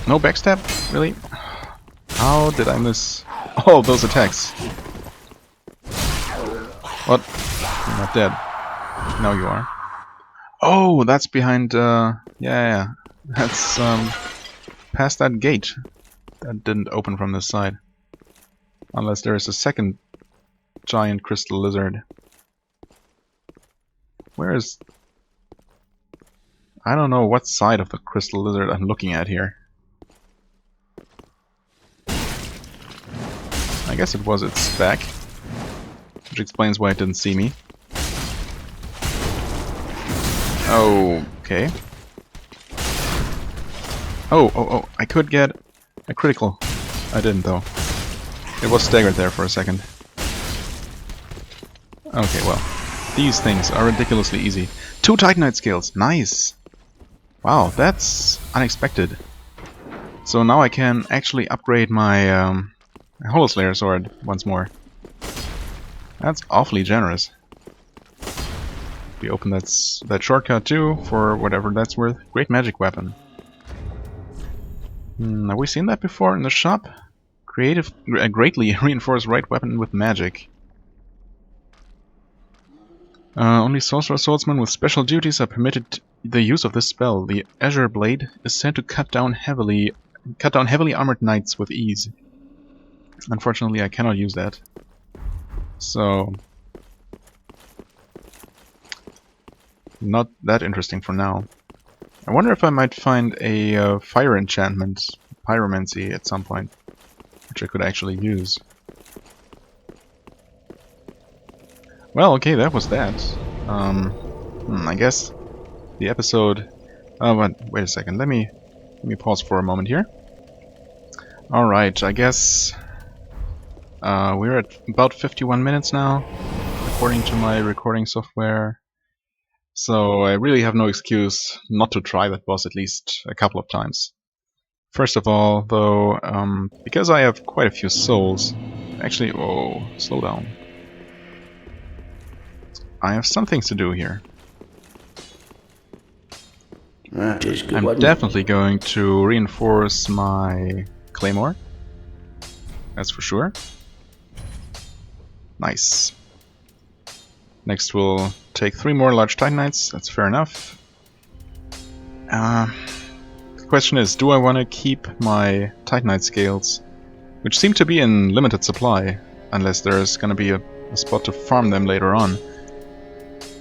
No backstab? Really? How did I miss all those attacks? What? You're not dead. Now you are. Oh, that's behind, yeah. That's, past that gate. That didn't open from this side. Unless there is a second giant crystal lizard. Where is... I don't know what side of the crystal lizard I'm looking at here. I guess it was its back. Which explains why it didn't see me. Okay. Oh, I could get a critical. I didn't though. It was staggered there for a second. Okay, well. These things are ridiculously easy. 2 Titanite scales, nice! Wow, that's unexpected. So now I can actually upgrade my Holoslayer sword once more. That's awfully generous. We open that shortcut too, for whatever that's worth. Great magic weapon. Have we seen that before in the shop? Greatly reinforced right weapon with magic. Only sorcerer swordsmen with special duties are permitted the use of this spell. The Azure Blade is said to cut down heavily armored knights with ease. Unfortunately, I cannot use that. So, not that interesting for now. I wonder if I might find a fire enchantment, pyromancy, at some point, which I could actually use. Well, okay, that was that. I guess the episode. Oh, but wait a second. Let me pause for a moment here. All right, I guess we're at about 51 minutes now, according to my recording software. So I really have no excuse not to try that boss at least a couple of times. First of all, though, because I have quite a few souls. Actually, oh, slow down. I have some things to do here. I'm definitely going to reinforce my claymore. That's for sure. Nice. Next we'll take 3 more large Titanites. That's fair enough. The question is, do I want to keep my Titanite scales, which seem to be in limited supply, unless there's going to be a spot to farm them later on.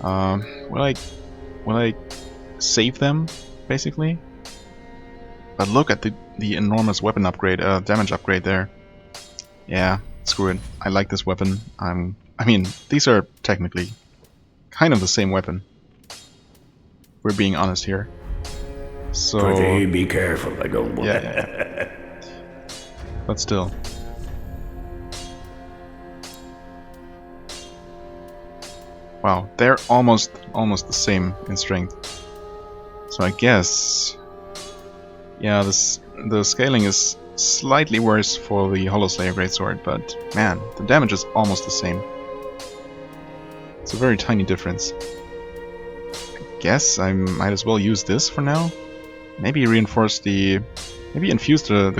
Will I save them, basically? But look at the enormous weapon upgrade, damage upgrade there. Yeah, screw it. I like this weapon. I mean, these are technically kind of the same weapon. We're being honest here. So Pretty be careful, I don't want. yeah. But still. Wow, they're almost the same in strength. So I guess, yeah, the scaling is slightly worse for the Holoslayer Greatsword, but man, the damage is almost the same. It's a very tiny difference. I guess I might as well use this for now. Maybe infuse the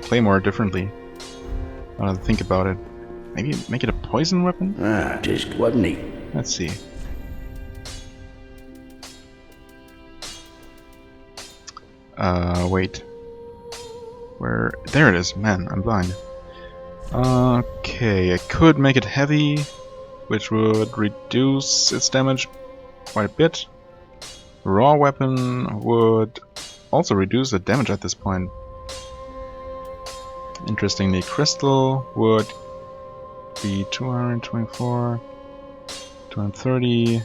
claymore differently. I don't think about it. Maybe make it a poison weapon? Just wasn't he? Let's see. Wait. Where? There it is. Man, I'm blind. Okay, I could make it heavy, which would reduce its damage quite a bit. Raw weapon would also reduce the damage at this point. Interestingly, crystal would be 224, 230,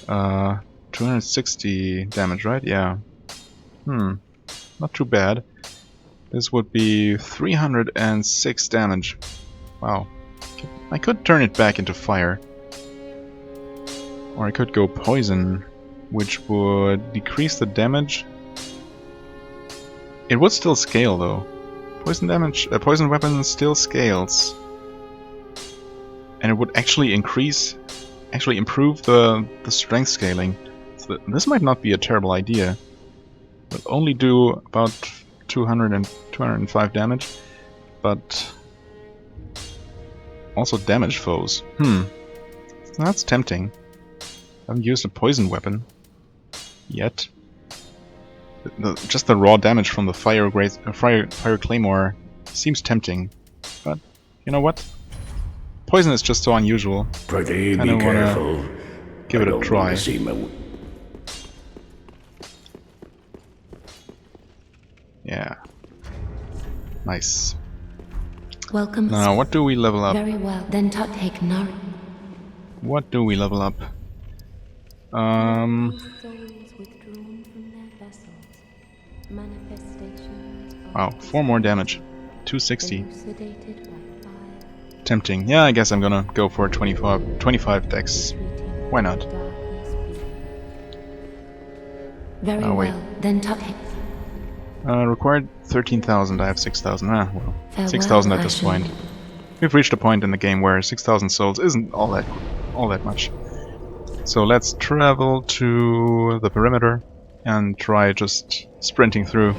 260 damage, right? Yeah. Not too bad. This would be 306 damage. Wow. I could turn it back into fire. Or I could go poison, which would decrease the damage. It would still scale though. Poison weapon still scales. And it would actually improve the strength scaling. So this might not be a terrible idea. Will only do about 200 and 205 damage, but also damage foes. That's tempting. I haven't used a poison weapon. yet. Just the raw damage from the fire claymore seems tempting, but you know what? Poison is just so unusual. Pretty Kinda be wanna careful. give I it a don't try. wanna see my... Yeah. Nice. Welcome. Now, what do we level up? Very well. Then take note. What do we level up? Souls withdrawn from their vessels. Manifestations of Wow, 4 more damage. 260. elucidated by fire. Tempting. Yeah, I guess I'm gonna go for 25 dex. Why not? Darkness be. Very Oh, wait. well. Then take. Required 13,000. I have 6,000. Ah, well, Farewell, 6,000 at I this shall- point. We've reached a point in the game where 6,000 souls isn't all that much. So let's travel to the perimeter and try just sprinting through.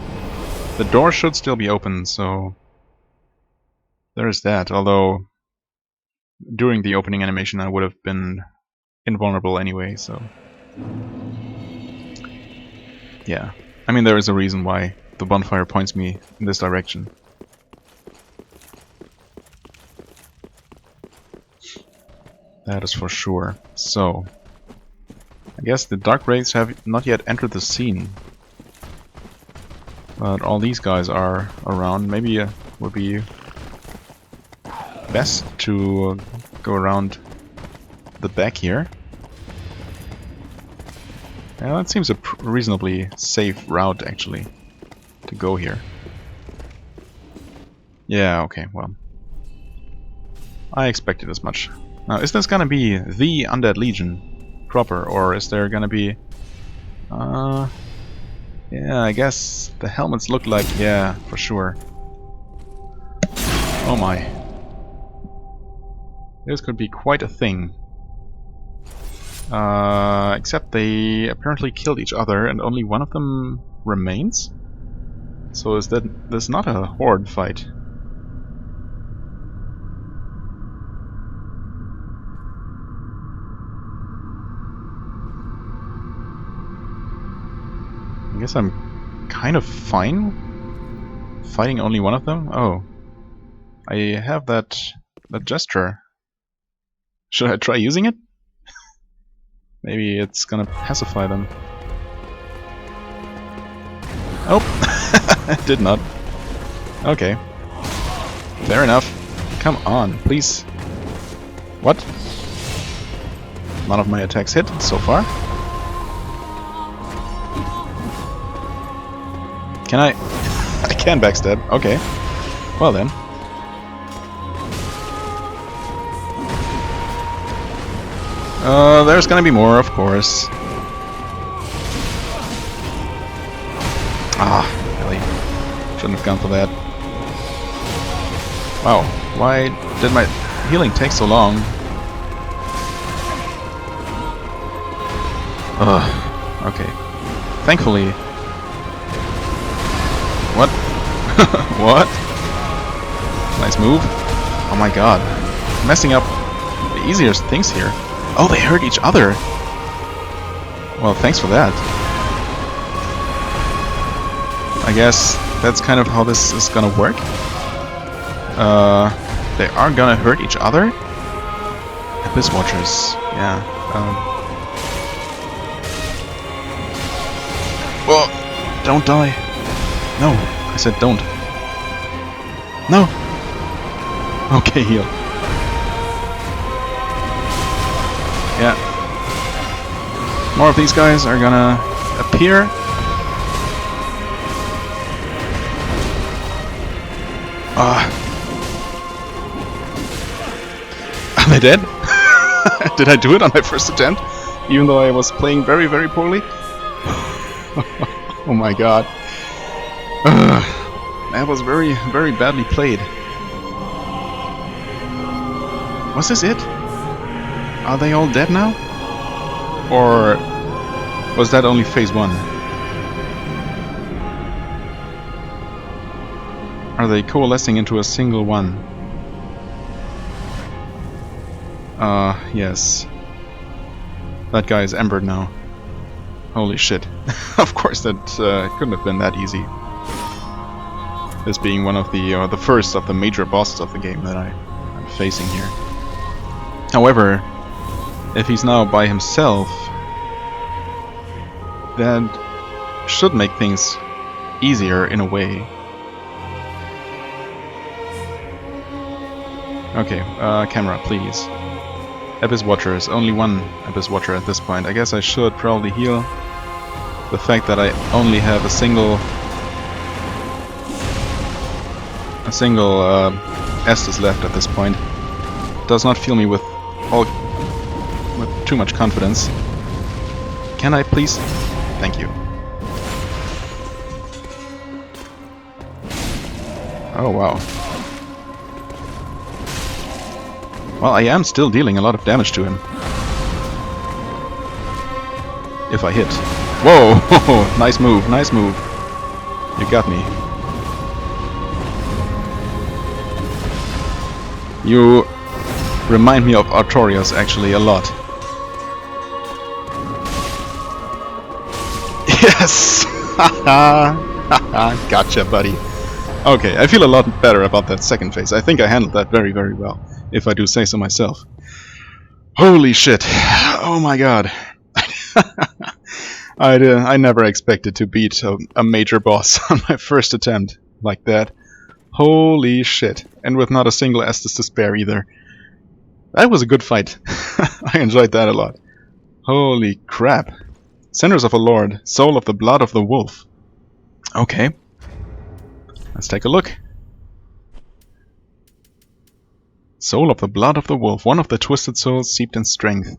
The door should still be open, so there's that. Although during the opening animation I would have been invulnerable anyway, so yeah. I mean, there is a reason why the bonfire points me in this direction. That is for sure. So, I guess the Dark Wraiths have not yet entered the scene. But all these guys are around. Maybe it would be best to go around the back here. Yeah, that seems a reasonably safe route, actually, to go here. Yeah, okay, well. I expected as much. Now, is this gonna be the Undead Legion proper, or is there gonna be... yeah, I guess the helmets look like... yeah, for sure. Oh my. This could be quite a thing. Except they apparently killed each other and only one of them remains? So is this not a horde fight? I guess I'm kind of fine fighting only one of them? Oh. I have that gesture. Should I try using it? Maybe it's gonna pacify them. Oh! It did not. Okay. Fair enough. Come on, please. What? None of my attacks hit so far. Can I? I can backstab. Okay. Well then. There's gonna be more, of course. Ah, really. Shouldn't have gone for that. Wow, why did my healing take so long? Ugh, okay. Thankfully... What? What? Nice move. Oh my god. Messing up the easiest things here. Oh, they hurt each other! Well, thanks for that. I guess that's kind of how this is gonna work. They are gonna hurt each other? Abyss Watchers, yeah. Well, don't die. No, I said don't. No! Okay, heal. Yeah. More of these guys are gonna appear. Are they dead? Did I do it on my first attempt? Even though I was playing very, very poorly? Oh my god. That was very, very badly played. Was this it? Are they all dead now? Or was that only phase 1? Are they coalescing into a single one? Yes. That guy is embered now. Holy shit. Of course that couldn't have been that easy. This being one of the first of the major bosses of the game that I'm facing here. However, if he's now by himself, that should make things easier in a way. Okay, camera, please. Abyss Watchers, only one Abyss Watcher at this point. I guess I should probably heal. The fact that I only have a single Estus left at this point does not fill me with too much confidence. Can I please? Thank you. Oh wow. Well, I am still dealing a lot of damage to him. If I hit. Whoa! Nice move, nice move. You got me. You remind me of Artorias actually a lot. Yes! Haha! Gotcha, buddy. Okay, I feel a lot better about that second phase. I think I handled that very, very well, if I do say so myself. Holy shit! Oh my god. I never expected to beat a major boss on my first attempt like that. Holy shit. And with not a single Estus to spare either. That was a good fight. I enjoyed that a lot. Holy crap. Centers of a Lord, Soul of the Blood of the Wolf. Okay. Let's take a look. Soul of the Blood of the Wolf, one of the twisted souls steeped in strength.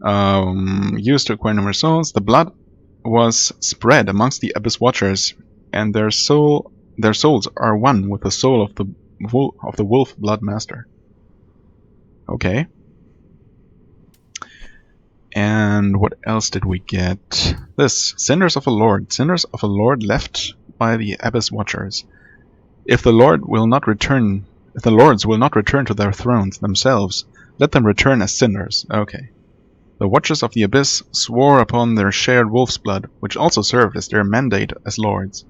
Used to acquire numerous souls. The blood was spread amongst the Abyss Watchers, and their souls are one with the soul of the Wolf Blood Master. Okay. And what else did we get? This, Cinders of a Lord. Cinders of a Lord left by the Abyss Watchers. If the Lords will not return to their thrones themselves, let them return as cinders. Okay. The Watchers of the Abyss swore upon their shared wolf's blood, which also served as their mandate as lords.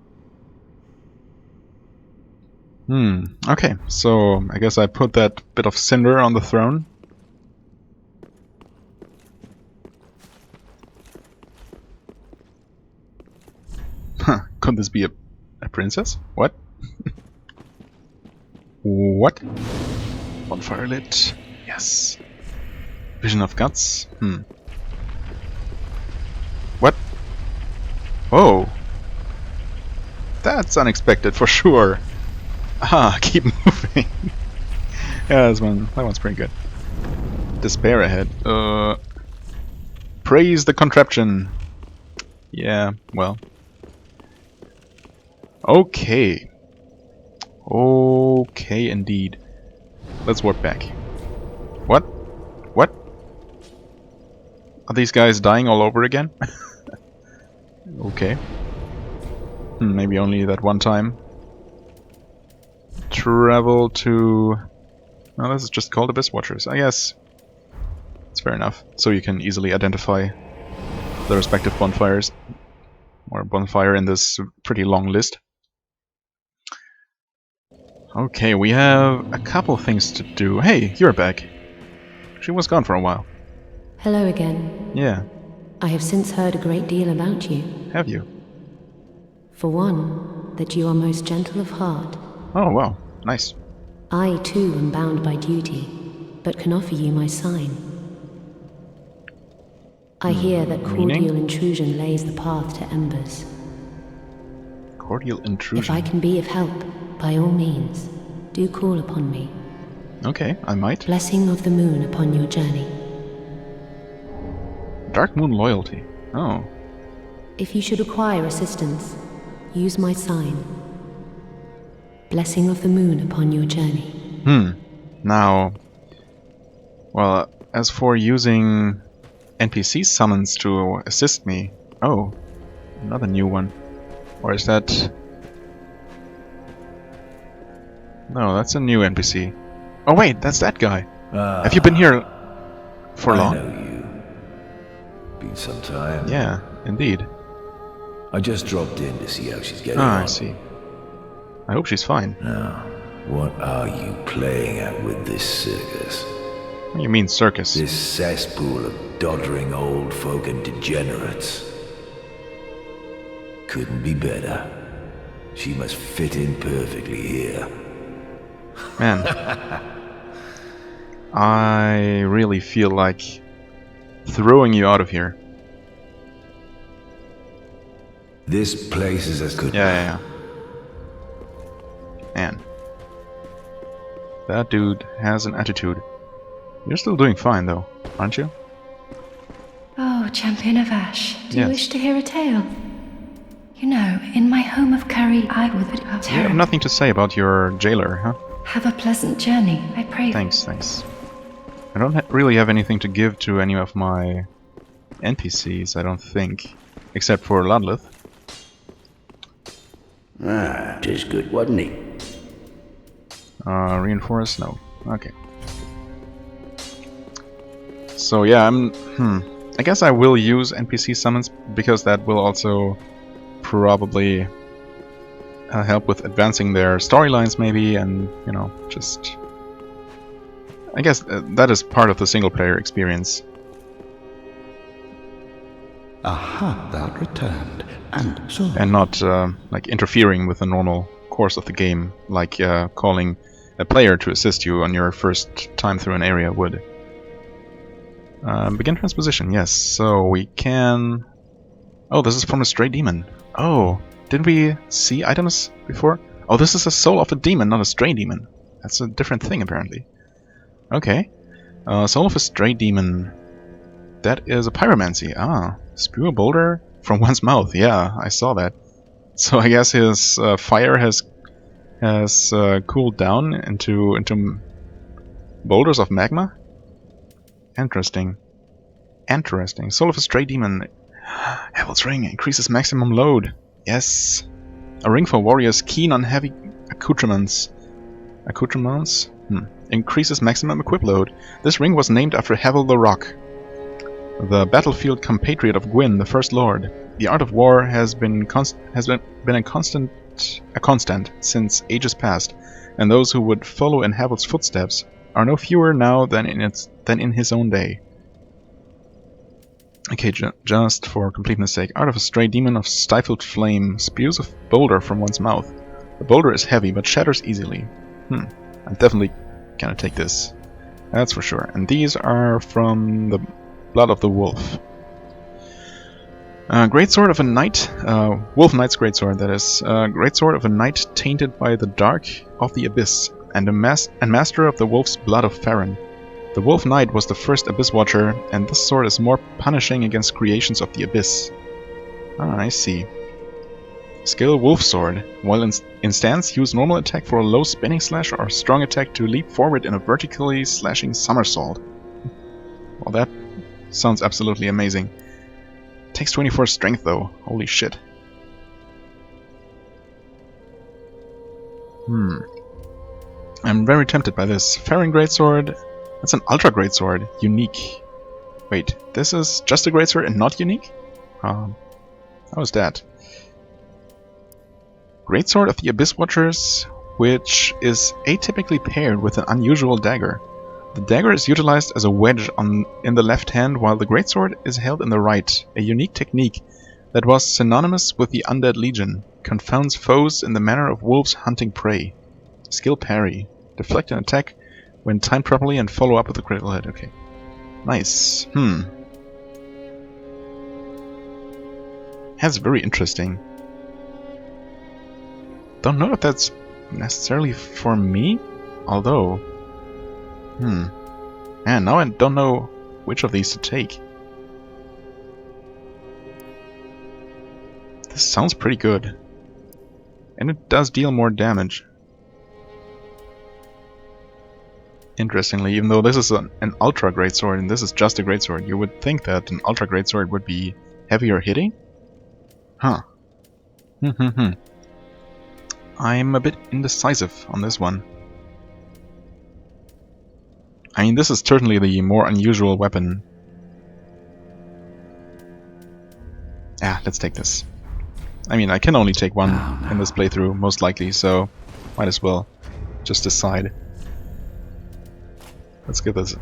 Okay, so I guess I put that bit of cinder on the throne. Huh, could this be a princess? What? What? Bonfire lit. Yes. Vision of guts. What? Oh. That's unexpected for sure. Ah, keep moving. Yeah, that one's pretty good. Despair ahead. Praise the contraption. Yeah, well. Okay. Okay, indeed. Let's warp back. What? What? Are these guys dying all over again? Okay. Maybe only that one time. Travel to... Oh, this is just called Abyss Watchers. I guess it's fair enough. So you can easily identify the respective bonfires. Or bonfire in this pretty long list. Okay, we have a couple things to do. Hey, you're back. She was gone for a while. Hello again. Yeah, I have since heard a great deal about you. have you? For one, that you are most gentle of heart. Oh, wow. Nice. I, too, am bound by duty, but can offer you my sign. I hear that Meaning? cordial intrusion lays the path to embers. Cordial If intrusion. I can be of help, by all means, do call upon me. Okay, I might. Blessing of the moon upon your journey. Dark Moon Loyalty. Oh. If you should require assistance, use my sign. Blessing of the moon upon your journey. Now... Well, as for using NPC summons to assist me... Oh, another new one. Or is that... No, that's a new NPC. Oh wait, that's that guy. Have you been here for long? I know you. Been some time. Yeah. Indeed. I just dropped in to see how she's getting Ah, on. I see. I hope she's fine. Now, what are you playing at with this circus? What do you mean, circus? This cesspool of doddering old folk and degenerates. Couldn't be better. She must fit in perfectly here. Man. I really feel like throwing you out of here. This place is as good. Yeah. Man. That dude has an attitude. You're still doing fine, though, aren't you? Oh, Champion of Ash, do you Yes. wish to hear a tale? You know, in my home of Curry, I would You have nothing to say about your jailer, huh? Have a pleasant journey, I pray. Thanks. I don't really have anything to give to any of my NPCs, I don't think. Except for Ludlith. Ah, 'tis good, wasn't he? Reinforce? No. Okay. So yeah, I guess I will use NPC summons, because that will also probably help with advancing their storylines maybe, and, you know, just... I guess that is part of the single-player experience. Aha, thou returned. And so... And not, like, interfering with the normal course of the game, like calling a player to assist you on your first time through an area would. Begin transposition, yes. So we can... Oh, this is from a stray demon. Oh, didn't we see items before? Oh, this is a soul of a demon, not a stray demon. That's a different thing, apparently. Okay. Soul of a stray demon. That is a pyromancy. Ah, spew a boulder from one's mouth. Yeah, I saw that. So I guess his fire has cooled down into boulders of magma. Interesting. Soul of a stray demon. Heaven's ring increases maximum load. Yes. A ring for warriors keen on heavy accoutrements. Increases maximum equip load. This ring was named after Havel the Rock, the battlefield compatriot of Gwyn, the First Lord. The art of war has been a constant since ages past, and those who would follow in Havel's footsteps are no fewer now than in his own day. Okay, just for completeness sake, art of a stray demon of stifled flame spews a boulder from one's mouth. The boulder is heavy but shatters easily. I'm definitely gonna take this. That's for sure. And these are from the Blood of the Wolf. Greatsword of a Knight, Wolf Knight's Greatsword, that is. Greatsword of a Knight tainted by the dark of the Abyss, and master of the Wolf's Blood of Farron. The Wolf Knight was the first Abyss Watcher, and this sword is more punishing against creations of the Abyss. Ah, I see. Skill Wolf Sword. While in stance, use normal attack for a low spinning slash or strong attack to leap forward in a vertically slashing somersault. Well, that sounds absolutely amazing. Takes 24 strength though. Holy shit. I'm very tempted by this. Farron Greatsword. That's an Ultra Greatsword. Unique. Wait, this is just a Greatsword and not unique? How is that? Greatsword of the Abyss Watchers, which is atypically paired with an unusual dagger. The dagger is utilized as a wedge in the left hand, while the greatsword is held in the right, a unique technique that was synonymous with the Undead Legion. Confounds foes in the manner of wolves hunting prey. Skill Parry. Deflect an attack when timed properly and follow up with a critical hit. Okay. Nice. That's very interesting. Don't know if that's necessarily for me, although... Man, now I don't know which of these to take. This sounds pretty good. And it does deal more damage. Interestingly, even though this is an ultra greatsword and this is just a greatsword, you would think that an ultra greatsword would be heavier hitting? Huh. I'm a bit indecisive on this one. I mean, this is certainly the more unusual weapon. let's take this. I mean, I can only take one in this playthrough, most likely, so might as well just decide. Let's give this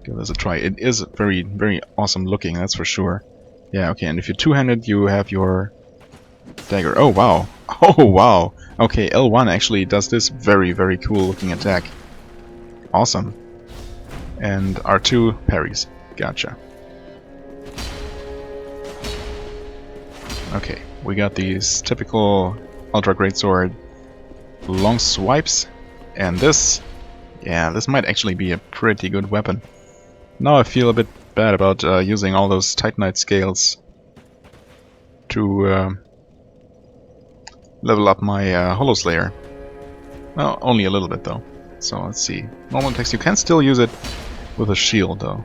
a try. It is very, very awesome looking, that's for sure. Yeah, okay, and if you're two-handed, you have your dagger. Oh, wow. Oh, wow. Okay, L1 actually does this very, very cool looking attack. Awesome. And R2 parries. Gotcha. Okay, we got these typical Ultra Greatsword long swipes. And this, yeah, this might actually be a pretty good weapon. Now I feel a bit bad about using all those Titanite scales to level up my Hollow Slayer. Well, only a little bit though. So let's see. Normal attacks, you can still use it with a shield though.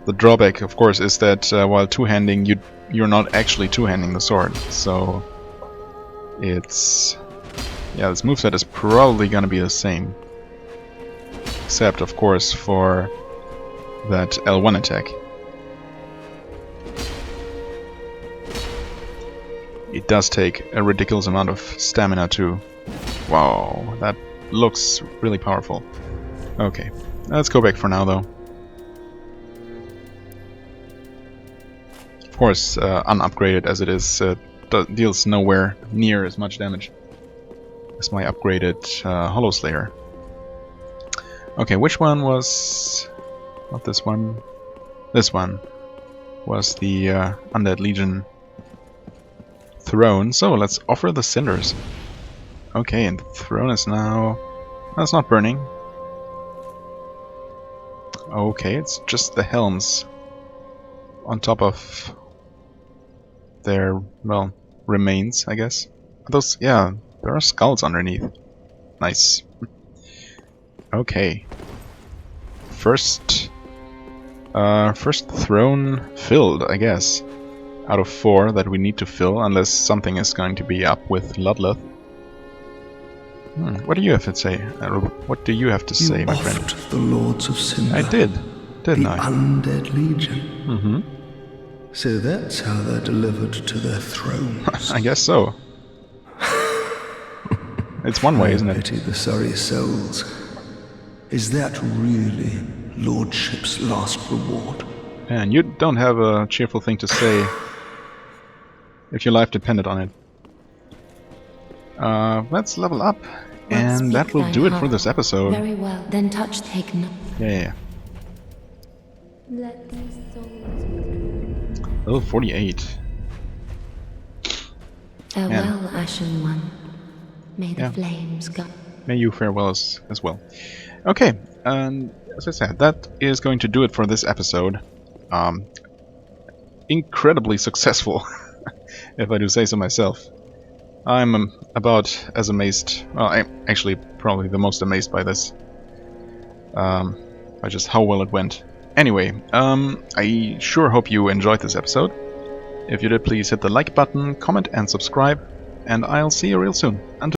The drawback, of course, is that while two-handing, you're not actually two-handing the sword. So it's, yeah, this moveset is probably gonna be the same, except of course for that L1 attack. It does take a ridiculous amount of stamina too. Wow, that looks really powerful. Okay, let's go back for now though. Of course, unupgraded as it is, deals nowhere near as much damage as my upgraded Hollow Slayer. Okay, which one was... not this one. This one was the Undead Legion throne. So let's offer the cinders. Okay, and the throne is now... that's not burning. Okay, it's just the helms on top of their, well, remains, I guess. Those, yeah, there are skulls underneath. Nice. Okay. First throne filled, I guess. Out of 4 that we need to fill, unless something is going to be up with Ludleth. What do you have to say? What do you have to say, my friend? You offed the Lords of Cinder. I did, didn't I? The Undead Legion. Mm-hmm. So that's how they're delivered to their thrones. I guess so. It's one way, isn't I it? pity the sorry souls. Is that really Lordship's last reward? And you don't have a cheerful thing to say if your life depended on it. Let's level up. And that will do it for this episode. Very well, then touch take no. Yeah. Let these souls Level 48. farewell, Ashen One. May the Yeah. flames go. May you fare well as well. Okay, and as I said, that is going to do it for this episode. Incredibly successful, if I do say so myself. I'm about as amazed, well, I'm actually probably the most amazed by this. By just how well it went. Anyway, I sure hope you enjoyed this episode. If you did, please hit the like button, comment and subscribe, and I'll see you real soon. Until